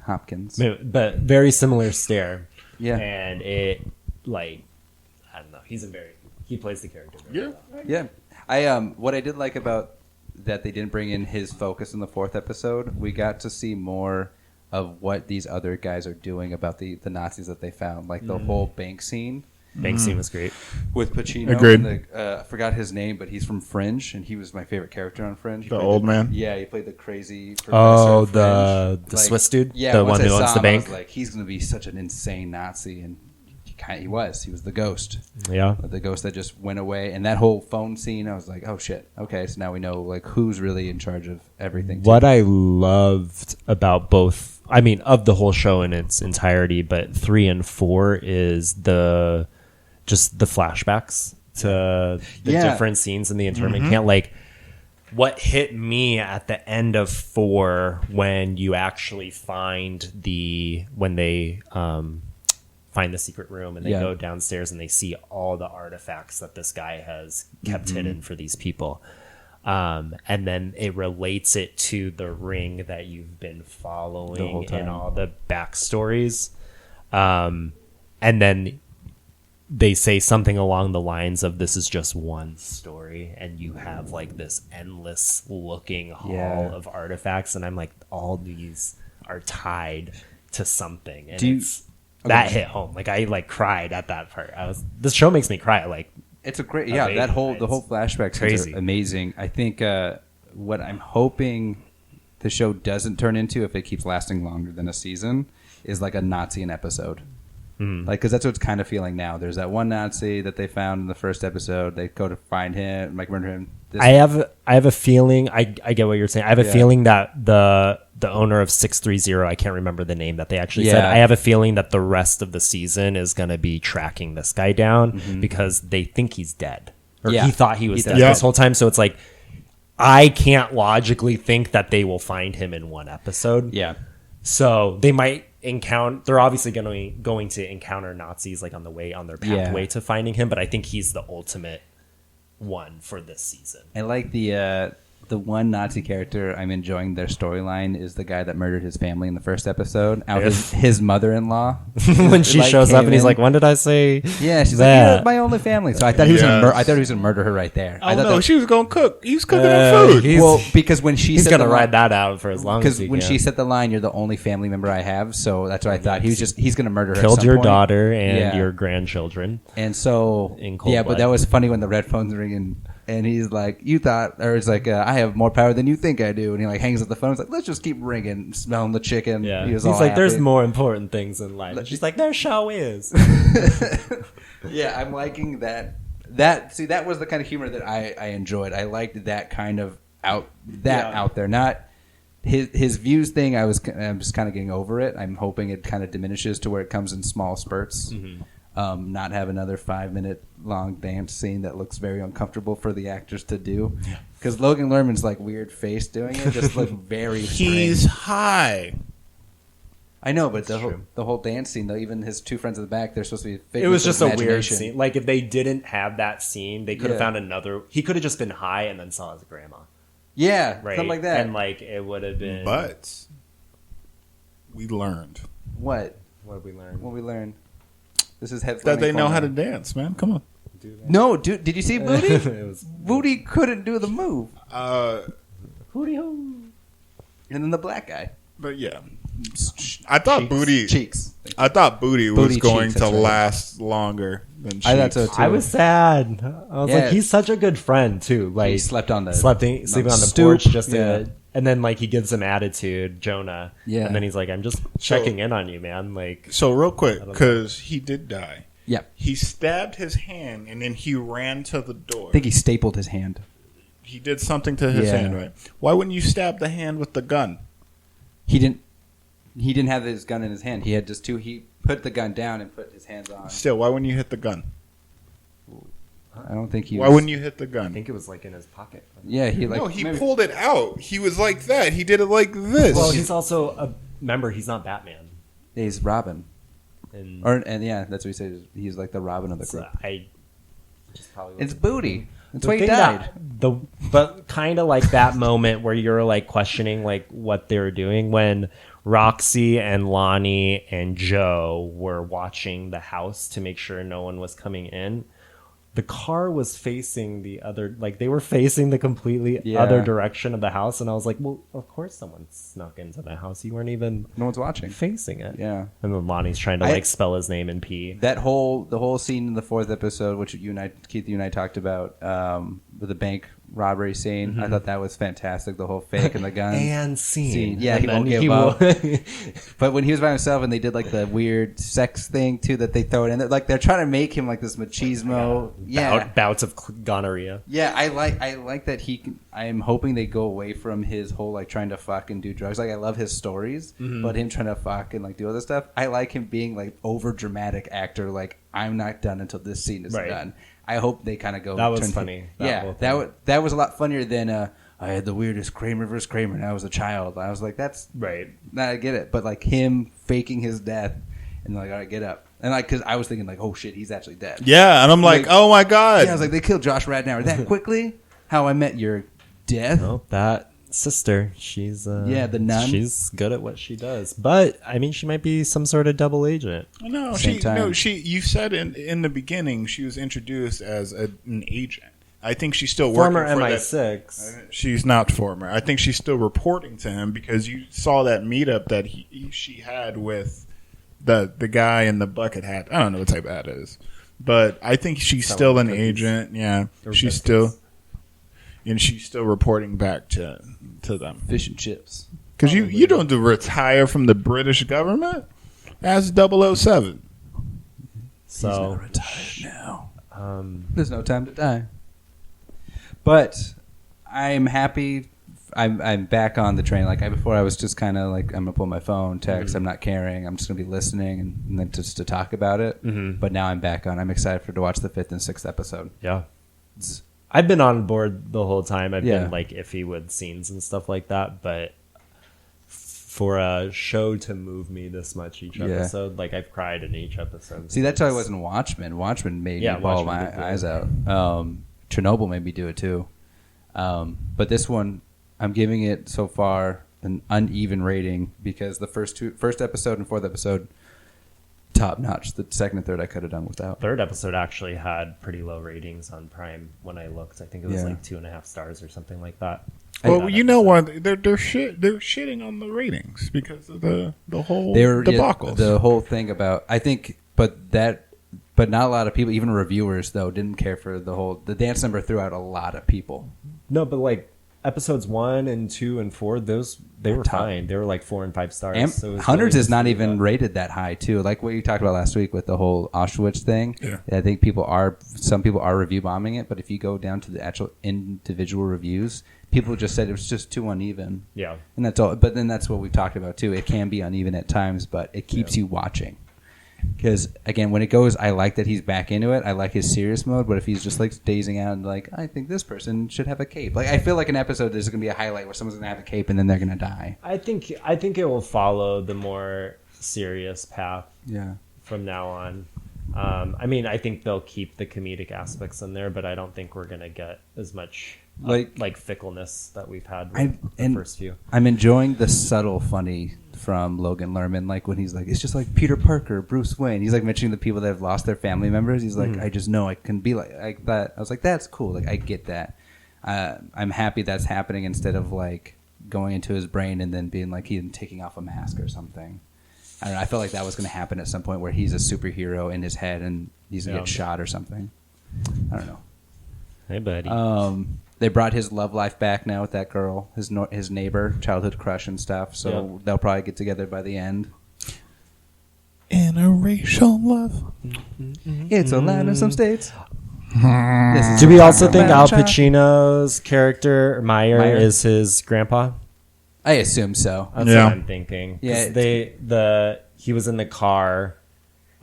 Hopkins. But very similar stare. Yeah. And it, like, I don't know. He plays the character. Very Yeah. well. Yeah, I what I did like about that they didn't bring in his focus in the 4th episode. We got to see more of what these other guys are doing about the Nazis that they found, like the whole bank scene Bank scene was great. with Pacino. Agreed. And I forgot his name, but he's from Fringe, and he was my favorite character on Fringe. He The played old man? Yeah, he played the crazy professor. Oh, in Fringe. the Swiss dude? Yeah, The once one who I owns saw the him, I was bank? like, he's going to be such an insane Nazi, and he was. He was the ghost. Yeah. The ghost that just went away, and that whole phone scene, I was like, oh shit, okay, so now we know like who's really in charge of everything. What I loved about both, I mean, of the whole show in its entirety, but 3 and 4 is just the flashbacks to the Yeah. different scenes in the internment camp. Like, what hit me at the end of 4 when you actually find when they find the secret room and they Yeah. go downstairs and they see all the artifacts that this guy has kept hidden for these people. And then it relates it to the ring that you've been The following whole time. and all the backstories. And then they say something along the lines of, this is just one story, and you have like this endless looking hall Yeah. of artifacts. And I'm like, all these are tied to something, and Do you- that Okay. hit home. Like I like cried at that part. This show makes me cry. Like It's a great, Amazing. that the whole flashback scenes Crazy. are amazing. I think what I'm hoping the show doesn't turn into, if it keeps lasting longer than a season, is like a Nazi an episode. Like, because that's what it's kind of feeling now. There's that one Nazi that they found in the first episode. They go to find him, like murder him. I have a feeling. I get what you're saying. I have a Yeah. feeling that the owner of 630, I can't remember the name that they actually said. Yeah. I have a feeling that the rest of the season is going to be tracking this guy down because they think he's dead, or Yeah. he thought he was He dead does. this whole time. So it's like I can't logically think that they will find him in one episode. Yeah. So they might encounter. They're obviously going to encounter Nazis like on their pathway to finding him. But I think he's the ultimate one for this season. I like the one Nazi character I'm enjoying their storyline is the guy that murdered his family in the first episode. Out his mother-in-law When she like, shows up came and he's in. like, "When did I say?" Yeah, she's that? like, "You're my only family." So I thought he was Yes. I thought he was gonna murder her right there. I Oh thought no, that- she was gonna cook. He was cooking her food. he's- well, because when she He's said gonna the ride that out for as long as because he when can. she said the line, "You're the only family member I have," so that's what I thought. He's gonna murder her. at killed some your point. daughter and Yeah. your grandchildren. And so, In cold yeah, blood. but that was funny when the red phone's ringing, and he's like, "You thought," or it's like, "I have more power than you think I do," and he like hangs up the phone. He's like, "Let's just keep ringing, smelling the chicken." Yeah, he was he's all like, "There's happy. more important things in life." And she's like, "There show is." Yeah, I'm liking that. See, that was the kind of humor that I enjoyed. I liked that kind of out there. Not his views thing. I'm just kind of getting over it. I'm hoping it kind of diminishes to where it comes in small spurts. Not have another 5-minute long dance scene that looks very uncomfortable for the actors to do. Because Logan Lerman's like weird face doing it just looked very. He's strange. high. I know, but the whole dance scene though, even his two friends in the back, they're supposed to be. It was just a weird imagination. scene. Like if they didn't have that scene, they could have Yeah. found another. He could have just been high and then saw his grandma, Yeah, right? something like that. And like it would have been. But we learned What? What did we learn? What we learned? This is headphone. that they know how to dance, man. Come on. No, dude, did you see Booty? It was Booty couldn't do the move. hooty hoo. And then the black guy. But yeah, I thought Booty. Cheeks. I thought Booty was Booty going cheeks, to that's right. last longer than Cheeks. I thought so too. I was sad. I was Yeah. like, he's such a good friend too. Like He slept on the sleeping on the stoop. porch just Yeah. to, and then like he gives him attitude, Jonah. Yeah. And then he's like, I'm just checking in on you, man. Like So real quick, don't know. because he did die. Yeah. He stabbed his hand and then he ran to the door. I think he stapled his hand. He did something to his Yeah. hand, right? Why wouldn't you stab the hand with the gun? He didn't have his gun in his hand. He had just two. He put the gun down and put his hands on. Still, why wouldn't you hit the gun? I don't think he. Why was, wouldn't you hit the I gun? think it was like in his pocket. Yeah, he like. No, he maybe- pulled it out. He was like that. He did it like this. Well, he's also a member. He's not Batman. He's Robin, And and yeah, that's what he says. He's like the Robin of the so group. I just probably It's Booty. That's the why he thing died. but kind of like that moment where you're like questioning like what they were doing when Roxy and Lonnie and Joe were watching the house to make sure no one was coming in. The car was facing the other, like they were facing the completely Yeah. other direction of the house, and I was like, well, of course someone snuck into the house. You weren't even No one's watching. facing it. Yeah. And then Lonnie's trying to I- like spell his name in P. The whole scene in the 4th episode, which Keith, you and I talked about, with the bank robbery scene. I thought that was fantastic. The whole fake and the guns. And scene. Yeah, And he won't then give up. will- But when he was by himself and they did like the weird sex thing too that they throw it in, like they're trying to make him like this machismo. Yeah, Bouts of gonorrhea. yeah. I like that he. I'm hoping they go away from his whole like trying to fuck and do drugs. Like I love his stories, but him trying to fuck and like do other stuff. I like him being like over dramatic actor. Like I'm not done until this scene is Right. done. I hope they kind of go. That was turn- funny, that Yeah, whole thing. that was a lot funnier than I had the weirdest Kramer versus Kramer and I was a child. I was like, that's Right. nah, I get it, but like him faking his death and like, all right, get up, and like, because I was thinking like, oh shit, he's actually dead. yeah, and I'm like, oh my god. Yeah, I was like, they killed Josh Radnauer that quickly. How I Met Your Death. Well, that sister, she's Yeah, the nun. She's good at what she does, but I mean, she might be some sort of double agent. No, Same time. You said in the beginning she was introduced as an agent. I think she's still Former working for that. MI6. She's not former. I think she's still reporting to him because you saw that meetup that she had with the guy in the bucket hat. I don't know what type of hat it is, but I think she's still an agent. Yeah, she's still, and she's still reporting back to them. Fish and chips. Because you don't retire from the British government as 007. He's not retired now. There's no time to die. But I'm happy. I'm back on the train. Like before, I was just kind of like, I'm gonna pull my phone, text. I'm not caring. I'm just gonna be listening and then just to talk about it. But now I'm back on. I'm excited to watch the 5th and 6th episode. Yeah, I've been on board the whole time. I've been like iffy with scenes and stuff like that, but for a show to move me this much each episode, like I've cried in each episode. See, that's why I wasn't Watchmen. Watchmen made me bawl my eyes out. Chernobyl made me do it too. But this one, I'm giving it so far an uneven rating because the first episode and 4th episode, top notch. The 2nd and 3rd I could have done without. 3rd episode actually had pretty low ratings on Prime when I looked. I think it was like 2.5 stars or something like that. Well, you know what? They're shitting on the ratings because of the whole debacle. The whole thing about but not a lot of people, even reviewers though, didn't care for the dance number threw out a lot of people. No, but like episodes 1 and 2 and 4, they were fine. They were like 4 and 5 stars. And so Hundreds is not even rated that high too. Like what you talked about last week with the whole Auschwitz thing. Yeah. I think some people are review bombing it, but if you go down to the actual individual reviews, people just said it was just too uneven. Yeah. And that's all. But then that's what we've talked about too. It can be uneven at times, but it keeps you watching. Because again, when it goes, I like that he's back into it. I like his serious mode. But if he's just like dazing out and like, I think this person should have a cape. Like I feel like an episode there's going to be a highlight where someone's going to have a cape and then they're going to die. I think it will follow the more serious path. Yeah. From now on. I mean, I think they'll keep the comedic aspects in there, but I don't think we're going to get as much like fickleness that we've had with the first few. I'm enjoying the subtle funny from Logan Lerman, like when he's like, it's just like Peter Parker, Bruce Wayne. He's like mentioning the people that have lost their family members. He's like, I just know I can be like that. I was like, that's cool. Like I get that. I'm happy that's happening instead of like going into his brain and then being like he's taking off a mask or something. I don't know. I felt like that was going to happen at some point where he's a superhero in his head and he's going to get shot or something. I don't know. Hey, buddy. They brought his love life back now with that girl, his neighbor, childhood crush and stuff. So they'll probably get together by the end. Interracial love. It's allowed in some states. Do we also think Al Pacino's character Meyer is his grandpa? I assume so. That's what I'm thinking. Yeah, he was in the car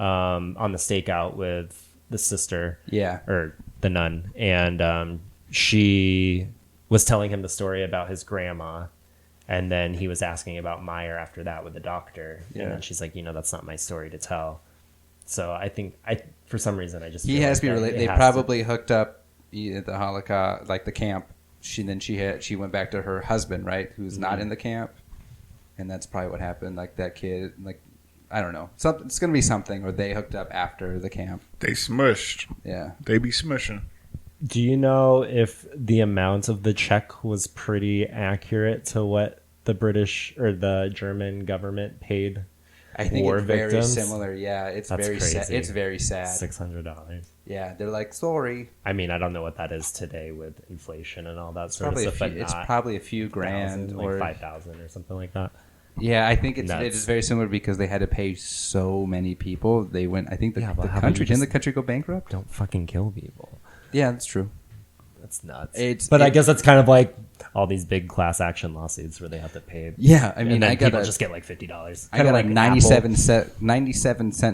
on the stakeout with the sister. Yeah, or the nun, and she was telling him the story about his grandma, and then he was asking about Meyer after that with the doctor. Yeah. And then she's like, that's not my story to tell. So I think for some reason I just he has to be related. They probably hooked up at the Holocaust, like the camp. She went back to her husband, right, who's not in the camp, and that's probably what happened. Like that kid, like I don't know, it's gonna be something, or they hooked up after the camp. They smushed. Yeah, they be smushing. Do you know if the amount of the check was pretty accurate to what the British or the German government paid? I think war it's very victims? Similar. Yeah, it's That's very sad. It's very sad. $600. Yeah, they're like, sorry. I mean, I don't know what that is today with inflation and all that sort of stuff. It's probably a few grand, or 5,000 or something like that. Yeah, I think it is very similar because they had to pay so many people. They went. I think the country didn't the country go bankrupt? Don't fucking kill people. Yeah, that's true. That's nuts. But I guess that's kind of like all these big class action lawsuits where they have to pay. Yeah, I mean, people just get like $50. I got like 97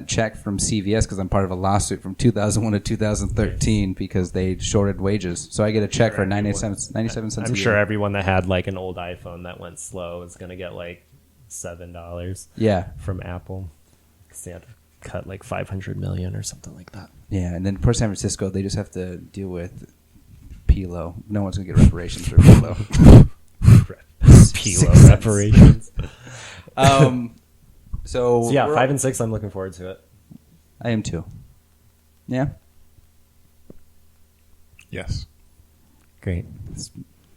check from CVS because I'm part of a lawsuit from 2001 to 2013 because they shorted wages. So I get a check for 97 cents. I'm sure everyone that had like an old iPhone that went slow is going to get like $7. Yeah, from Apple because they had to cut like 500 million or something like that. Yeah, and then for San Francisco, they just have to deal with Pilo. No one's gonna get reparations for Pilo. Pilo reparations. So yeah, 5 and 6. I'm looking forward to it. I am too. Yeah. Yes. Great.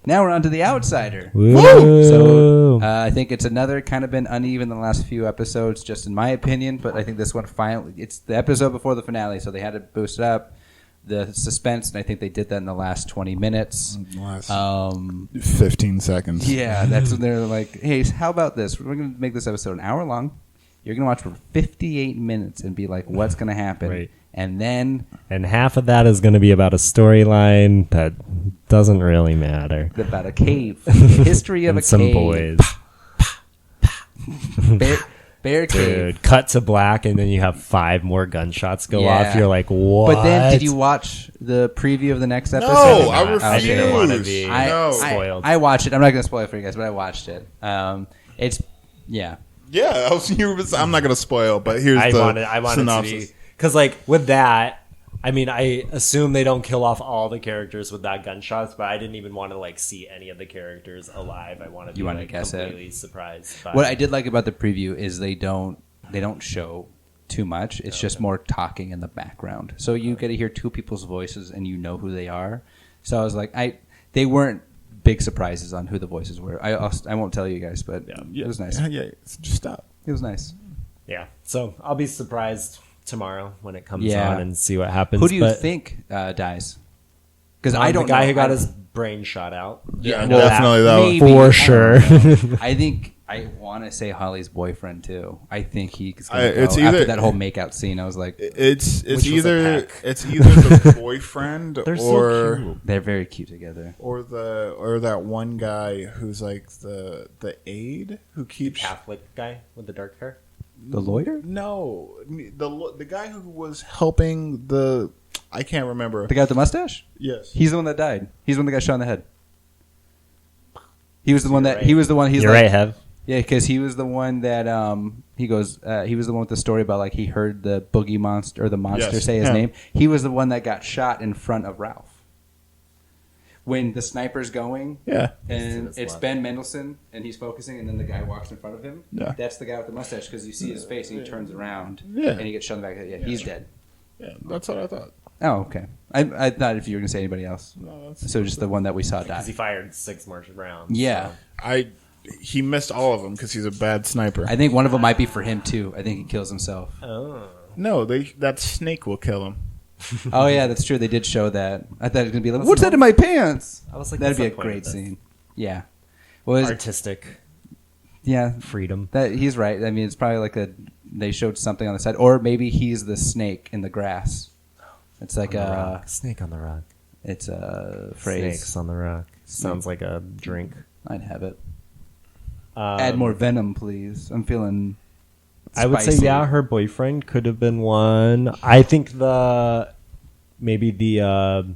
Now we're on to The Outsider. Woo! So I think it's another kind of been uneven the last few episodes, just in my opinion. But I think this one finally, it's the episode before the finale, so they had to boost it up. The suspense, and I think they did that in the last 20 minutes. Last 15 seconds. Yeah, that's when they're like, hey, how about this? We're going to make this episode an hour long. You're going to watch for 58 minutes and be like, what's going to happen? Right. And then And half of that is going to be about a storyline that doesn't really matter. about a cave. The history of And a some cave. boys. Bear cave. Dude, cut to black, and then you have 5 more gunshots go Yeah. off. You're like, what? But then, did you watch the preview of the next episode? No, I I refuse. didn't wanna be- No. Spoiled. I watched it. I'm not going to spoil it for you guys, but I watched it. It's, yeah. Yeah, I'm not going to spoil, but here's I the wanted synopsis. to be because, like, with that, I mean, I assume they don't kill off all the characters with that gunshots, but I didn't even want to like see any of the characters alive. I wanted to You be wanted like, to guess it. completely surprised. By What I did like about the preview is they don't show too much. It's just more talking in the background. So you get to hear two people's voices and you know who they are. So I was like, they weren't big surprises on who the voices were. I won't tell you guys, but it was nice. Yeah, just stop. It was nice. Yeah, so I'll be surprised tomorrow when it comes Yeah. on and see what happens. Who do you But, think dies? Because I don't the guy know. who got I- his brain shot out. Yeah, I know definitely that maybe, for I don't sure. know. I think I want to say Holly's boyfriend too. I think he's gonna go. it's After either- that whole makeout scene. I was like, It's Which was a either peck. the boyfriend They're so or cute. they're very cute together. or that one guy who's like the aide who keeps Catholic guy with the dark hair. The lawyer, no the guy who was helping the I can't remember. the guy with the mustache. Yes. He's the one that died. He's the one that got shot in the head. He was the one that right. he was the one. He's You're like, right, Hev. yeah, because he was the one that he goes. He was the one with the story about like he heard the boogie monster or the monster Yes, say his him. name. He was the one that got shot in front of Ralph when the sniper's going. Yeah. And It's it's Ben Mendelsohn, and he's focusing, and then the guy walks in front of him. Yeah. That's the guy with the mustache because you see his face, and he turns around, Yeah. and he gets shot in the back. Yeah, he's dead. Yeah, that's what I thought. Oh, okay. I thought if you were gonna say anybody else, No, that's so just the one that we saw Because he die. fired 6 more rounds. Yeah, so. he missed all of them because he's a bad sniper. I think one of them might be for him too. I think he kills himself. Oh. No, that snake will kill him. Oh yeah, that's true. They did show that. I thought it was gonna be like, "What's that in my pants?" I was like, That'd that's be a the point of great this. scene. Yeah. Well, Artistic yeah, freedom. that he's right. I mean, it's probably like they showed something on the side, or maybe he's the snake in the grass. It's like On the a rock. Snake on the rock. it's a phrase. Snakes on the rock. Sounds like a drink. I'd have it. Add more venom, please. I'm feeling. I would say, spicy. yeah, her boyfriend could have been one. I think maybe the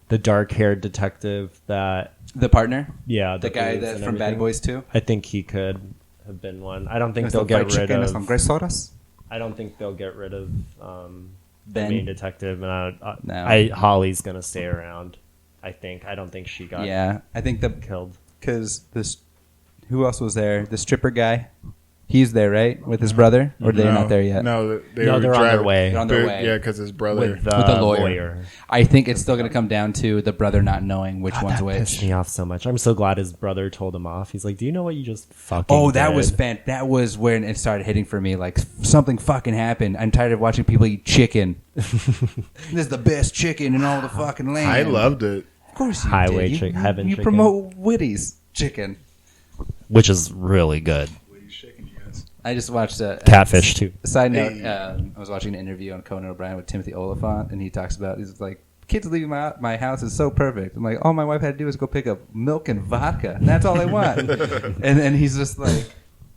dark-haired detective that, the partner, yeah, the guy booze that and from Bad everything. Boys too. I think he could have been one. I don't think With they'll the fried get rid chicken and of. some quesadillas. I don't think they'll get rid of the Ben? main detective, and No. Holly's gonna stay around. I don't think she got Yeah, I think killed. because this. Who else was there? The stripper guy. He's there, right, with his brother, or they're not there yet. No, No, they're on their way. They're on their way. Yeah, because his brother. With the, With the lawyer. lawyer. I think it's still going to come down to the brother not knowing which one's That pissed which. me off so much. I'm so glad his brother told him off. He's like, "Do you know what you just fucking?" Oh, that did?" was that was when it started hitting for me. Like something fucking happened. I'm tired of watching people eat chicken. This is the best chicken in all the fucking land. I loved it. Of course, you Highway did. chick- heaven You chicken. promote Witty's chicken. which is really good. What are you shaking, you guys? I just watched Catfish too. Side note: Hey. I was watching an interview on Conan O'Brien with Timothy Oliphant, and he talks about he's like, "Kids leaving my house is so perfect." I'm like, "All my wife had to do is go pick up milk and vodka, and that's all I want." And then he's just like,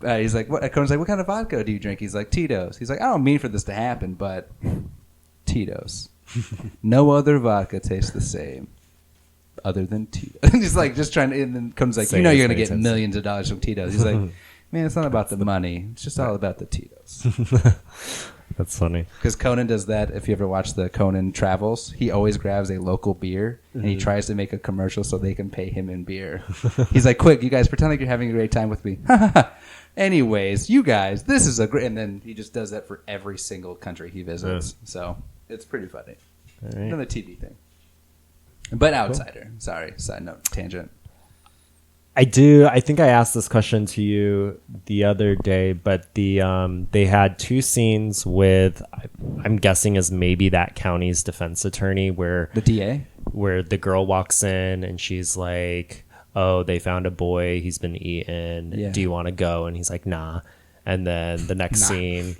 "What?" Conan's like, "What kind of vodka do you drink?" He's like, "Tito's." He's like, "I don't mean for this to happen, but Tito's. No other vodka tastes the same." Other than Tito's. And he's like just trying to, and then comes like, Say you know, it you're going to makes get sense. millions of dollars from Tito's. He's like, man, it's not about the money. It's just all about the Tito's. That's funny. Because Conan does that. If you ever watch the Conan Travels, he always grabs a local beer and he tries to make a commercial so they can pay him in beer. He's like, quick, you guys pretend like you're having a great time with me. Anyways, you guys, this is a great, and then he just does that for every single country he visits. So it's pretty funny. All right. Another TV thing. But outsider. Sorry, side note, tangent. I think I asked this question to you the other day, but they had two scenes with, I'm guessing is maybe that county's defense attorney, where The DA? where the girl walks in and she's like, "Oh, they found a boy. He's been eaten. Yeah. Do you want to go?" And he's like, "Nah." And then the next scene,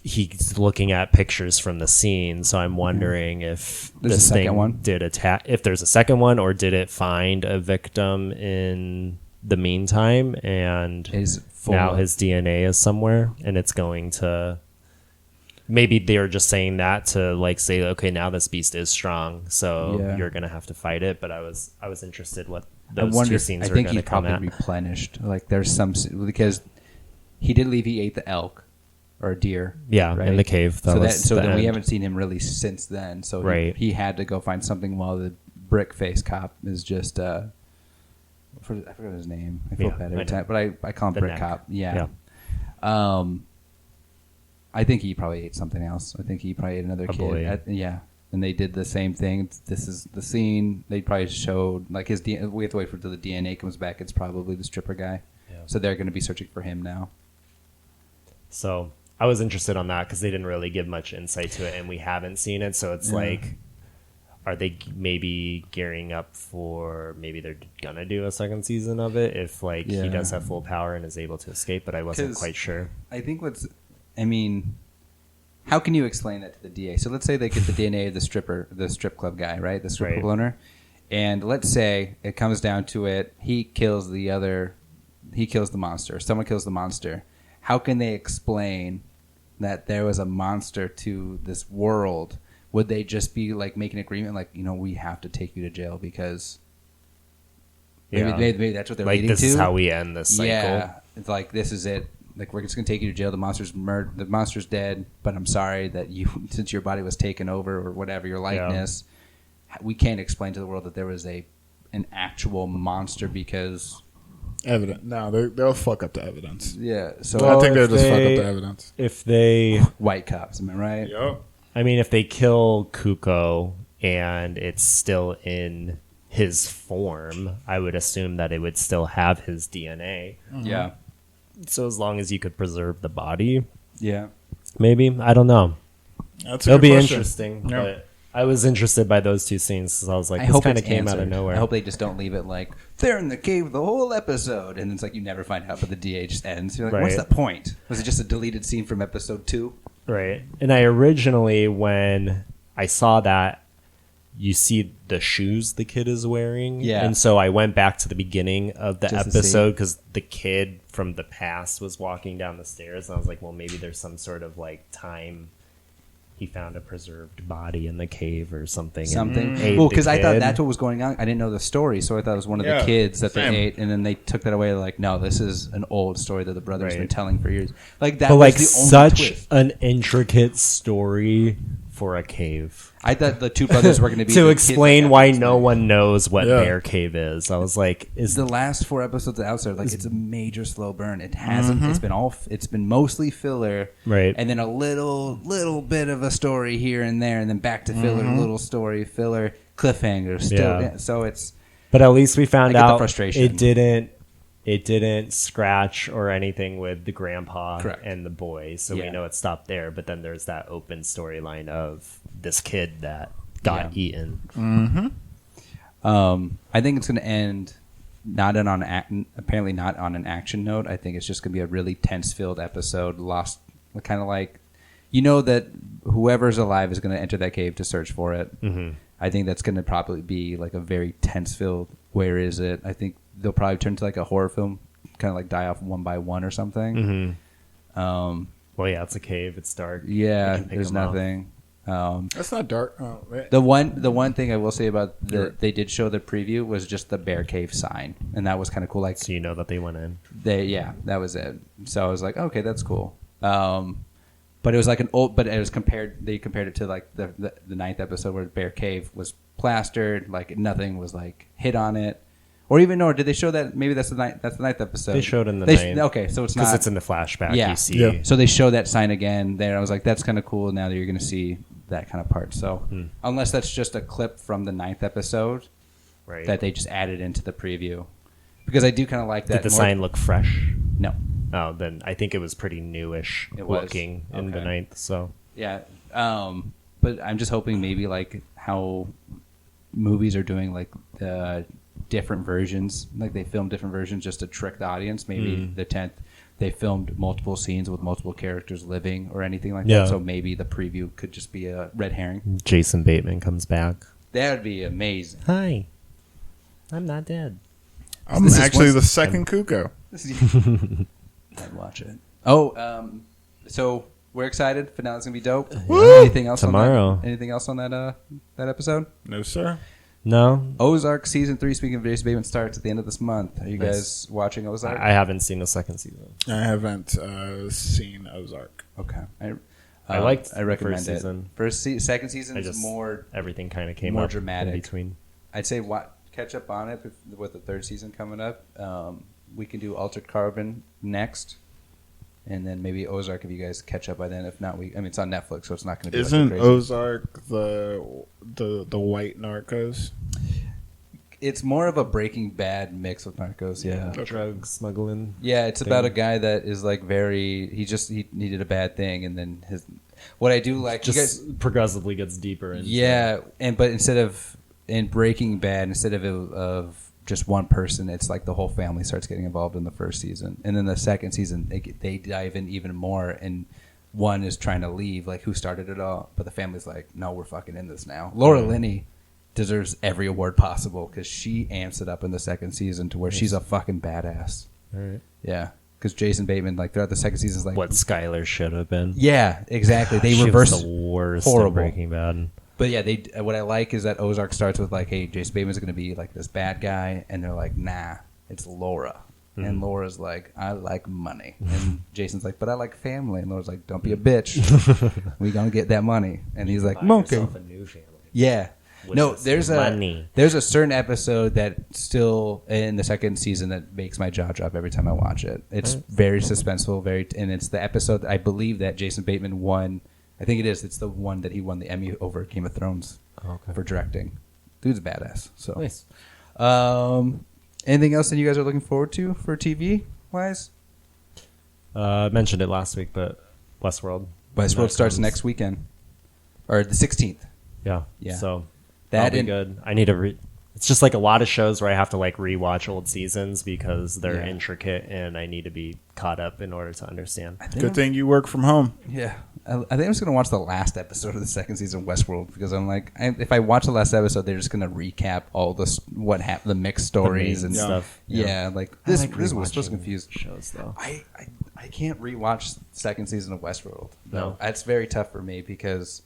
he's looking at pictures from the scene. So I'm wondering if There's a this second thing one? did attack. If there's a second one, or did it find a victim in the meantime? And Is full now of- his DNA is somewhere, and it's going to. Maybe they're just saying that to like say, okay, now this beast is strong, so Yeah. you're gonna have to fight it. But I was interested what I those wonder. two scenes I were think gonna he come probably at. replenished. Like there's some because he did leave. He ate the elk or a deer. Yeah, right? in the cave. So was so the then we end. haven't seen him really since then. So Right. he had to go find something while the brick face cop is just. I forgot his name. I feel Yeah, bad I every know. time, but I call him The brick neck. cop. Yeah. I think he probably ate something else. I think he probably ate another A kid. boy. Yeah. And they did the same thing. This is the scene. They probably showed like his DNA. We have to wait for till the DNA comes back. It's probably the stripper guy. Yeah. So they're going to be searching for him now. So I was interested on that because they didn't really give much insight to it, and we haven't seen it. So it's like, are they maybe gearing up for maybe they're gonna do a second season of it if like he Yeah. does have full power and is able to escape? But I wasn't 'Cause- quite sure. I think how can you explain that to the DA? So let's say they get the DNA of the strip club guy, right? The strip Right. club owner. And let's say it comes down to it, he kills the monster. Someone kills the monster. How can they explain that there was a monster to this world? Would they just be like make an agreement like, we have to take you to jail because maybe that's what they're Like leading this to? is how we end this cycle. Yeah, it's like this is it. Like we're just gonna take you to jail. The monster's dead. But I'm sorry that since your body was taken over or whatever, your likeness, we can't explain to the world that there was an actual monster because Evident. No, they'll fuck up the evidence. So Well, I think they'll if just fuck they- up the evidence. If they, white cops, am I right? Yep. I mean, if they kill Kuko and it's still in his form, I would assume that it would still have his DNA. Yeah, So as long as you could preserve the body, yeah. maybe, I don't know. That's a It'll good be question. interesting. Yeah. But I was interested by those two scenes because I was like, I this hope kind it's of came out of answered. nowhere. I hope they just don't leave it like they're in the cave the whole episode, and it's like you never find out, but the DA just ends. You're like, what's Right. the point? Was it just a deleted scene from episode 2? Right. And I originally, when I saw that, you see the shoes the kid is wearing. Yeah. And so I went back to the beginning of the Just to see. episode because the kid from the past was walking down the stairs. And I was like, well, maybe there's some sort of like time he found a preserved body in the cave or something. Something. and ate Well, the because I thought kid. that's what was going on. I didn't know the story, so I thought it was one of Yeah, the kids that same. they ate, and then they took that away. Like, no, this is an old story that the brother's Right. been telling for years. Like that But was like the only such twist. an intricate story for a cave. I thought the two brothers were going to be To the kids explain that why got no this one knows what Yeah. Bear Cave is. I was like, is thing. The last 4 episodes of Outsider, like it's a major slow burn. It hasn't. It's been mostly filler, Right. And then a little bit of a story here and there, and then back to filler, little story, filler, cliffhanger. Still, Yeah. so it's But at least we found I get the out frustration. it didn't scratch or anything with the grandpa Correct. and the boy, so Yeah. we know it stopped there. But then there's that open storyline of this kid that got Yeah. eaten. I think it's going to end apparently not on an action note. I think it's just going to be a really tense-filled episode. Lost, kind of like, that whoever's alive is going to enter that cave to search for it. Mhm. I think that's going to probably be like a very tense-filled. Where is it? I think they'll probably turn to like a horror film, kind of like die off one by one or something. Mhm. Well, yeah, it's a cave. It's dark. Yeah, You can pick there's them off. nothing. That's not dark. Oh, wait. The one thing I will say about they did show the preview was just the bear cave sign, and that was kind of cool. Like So you know that they went in. that was it. So I was like, okay, that's cool. But it was like but it was they compared it to like the 9th episode where Bear Cave was plastered, like nothing was like hit on it. Or did they show that? Maybe that's the 9th episode. They showed in the 9th. Okay, so it's Because not. it's in the flashback. Yeah. You see. Yeah. So they show that sign again there. I was like, that's kind of cool now that you're going to see that kind of part. So unless that's just a clip from the 9th episode Right. that they just added into the preview, because I do kind of like that. Did the more- sign look fresh? No. Oh, then I think it was pretty newish It was. looking in the Okay. 9th. So Yeah. But I'm just hoping maybe like how movies are doing like different versions, like they film different versions just to trick the audience. Maybe the 10th they filmed multiple scenes with multiple characters living or anything like Yeah. that. So maybe the preview could just be a red herring. Jason Bateman comes back. That would be amazing. Hi, I'm not dead. I'm This is actually what's- the second Kuko. I'd watch it. Oh, so we're excited. Finale's gonna be dope. Woo! Anything else Tomorrow. On that? Anything else on that that episode? No, sir. No, Ozark season 3. Speaking of Jason Bateman, starts at the end of this month. Are you Nice. guys watching Ozark? I haven't seen the second season. I haven't seen Ozark. Okay. I liked I recommend first it. season. Second season I is just- more. Everything kind of came More up dramatic. in between. I'd say catch up on it with the third season coming up. We can do Altered Carbon next, and then maybe Ozark if you guys catch up by then. If not, it's on Netflix, so it's not going to be. Isn't like crazy. Ozark the white Narcos? It's more of a Breaking Bad mix with Narcos. Yeah. Drug smuggling. Yeah, it's about a guy that is like he did a bad thing, and then what I do like you guys. Just progressively gets deeper. Into Yeah, but instead of in Breaking Bad, instead of just one person, it's like the whole family starts getting involved in the first season, and then the second season they dive in even more, and one is trying to leave, like who started it all, but the family's like, no, we're fucking in this now. Laura Linney deserves every award possible because she amps it up in the second season to where she's a fucking badass. All right. Yeah, because Jason Bateman, like throughout the second season, is like What Skylar should have been. Yeah, exactly. They She reverse was the worst horrible. in Breaking Bad. But yeah, what I like is that Ozark starts with like, hey, Jason Bateman's going to be like this bad guy, and they're like, nah, it's Laura. And Laura's like, I like money. And Jason's like, but I like family. And Laura's like, don't be a bitch. We going to get that money. And he's like, okay. a new family. Yeah. With No, this there's money. a certain episode that still in the second season that makes my jaw drop every time I watch it. It's very suspenseful, and it's the episode I believe that Jason Bateman won. I think it is. It's the one that he won the Emmy over Game of Thrones for directing. Dude's a badass. So, Nice. Anything else that you guys are looking forward to for TV wise? I mentioned it last week, but Westworld. Westworld That starts comes- next weekend, or the 16th. Yeah. Yeah. So That that'll be and- good. I need to It's just like a lot of shows where I have to like rewatch old seasons because they're Yeah. intricate and I need to be caught up in order to understand. Good thing you work from home. Yeah, I think I'm just gonna watch the last episode of the second season of Westworld because I'm like, if I watch the last episode, they're just gonna recap all what happened, the mixed stories The and main stuff. Yeah, like I this. like This was supposed to rewatching confuse. shows though. I can't rewatch the second season of Westworld. No. That's very tough for me because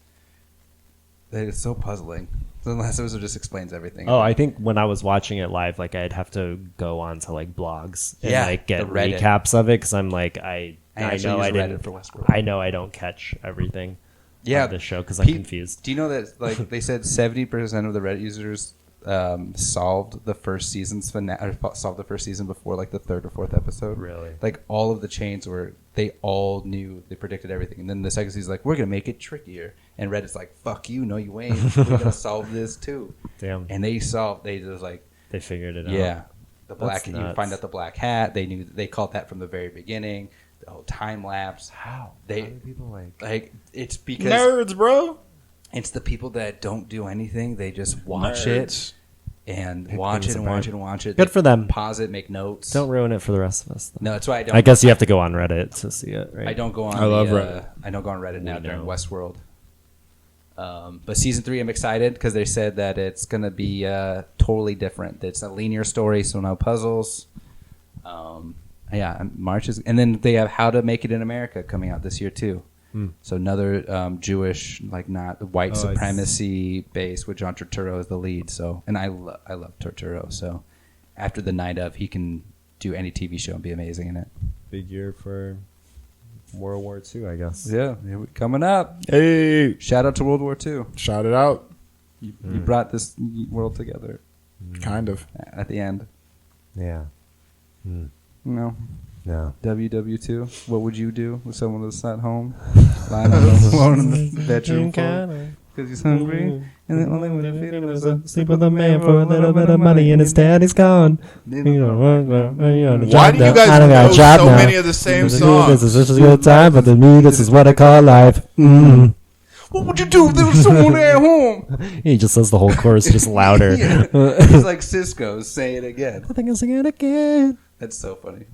it's so puzzling. The last episode just explains everything. Oh, I think when I was watching it live, like I'd have to go on to like blogs and Yeah, like get the Reddit. recaps of it because I'm like I actually know use I didn't Reddit for Westworld. I know I don't catch everything. Yeah, of the show because I'm Pe- confused. Do you know that like they said 70% of the Reddit users solved the first season's solved the first season before like the third or fourth episode? Really? Like all of the chains they all knew, they predicted everything, and then the second season's like, we're gonna make it trickier, and Reddit's like, fuck you, no you ain't, we're gonna solve this too. Damn, And they just like, they figured it out. yeah, the That's black, you nuts. find out the black hat, they called that from the very beginning, the whole time lapse. How? They- How do people Like it's because Nerds, bro. it's the people that don't do anything, they just watch it Nerds. and Pick watch things it and apart. watch it and watch it. Good They for them. Pause it, make notes. Don't ruin it for the rest of us. Though. No, that's why I don't. I guess you have to go on Reddit to see it, right? I don't go on. I love the, Reddit. I don't go on Reddit now We during know. Westworld. But season 3, I'm excited because they said that it's gonna be totally different. It's a linear story, so no puzzles. Yeah, March is, and then they have How to Make It in America coming out this year too. So another Jewish, like not white Oh, I supremacy base with John Turturro as the lead. So, and I love Turturro. So, after the night of, he can do any TV show and be amazing in it. Big year for World War II, I guess. Yeah, coming up. Hey, Shout out to World War II. shout it out. You brought this world together Kind of. at the end. Yeah. No. No. WW2. What would you do with someone that's not home? Lying alone in the bedroom because he's hungry. And the only one you feed him is a Sleep with a man for a little bit of money and his daddy's gone. Why do you guys I don't got know a job so now. many of the same This songs? is just a good time, but to me, this is what I call life. Mm. what would you do if there was someone at home? He just says the whole chorus just louder. Yeah. It's like Cisco. Say it again. I think I'll sing it again. That's so funny.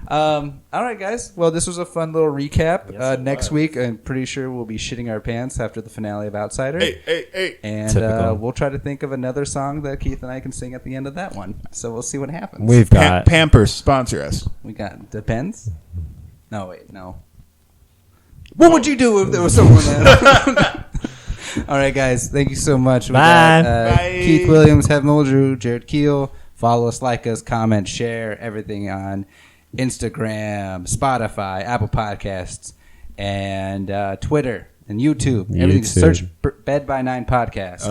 All right, guys. Well, this was a fun little recap. Yes, next week, I'm pretty sure we'll be shitting our pants after the finale of Outsider. Hey. And Typical. we'll try to think of another song that Keith and I can sing at the end of that one. So we'll see what happens. We've got Pampers, sponsor us. We got Depends. No, wait, no. What would you do if there was someone there? All right, guys. Thank you so much. We Bye. got, Bye. Keith Williams, Hev Muldrew, Jared Keel. Follow us, like us, comment, share everything on Instagram, Spotify, Apple Podcasts, and Twitter and YouTube. Everything. Search Bed by 9 Podcast.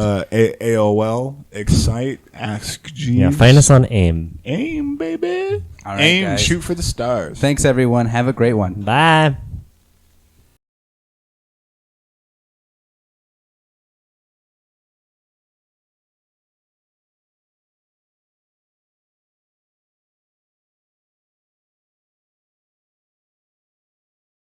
AOL, Excite, Ask Jeeves. Yeah, find us on AIM. AIM, baby. All right, AIM, guys. shoot for the stars. Thanks, everyone. Have a great one. Bye.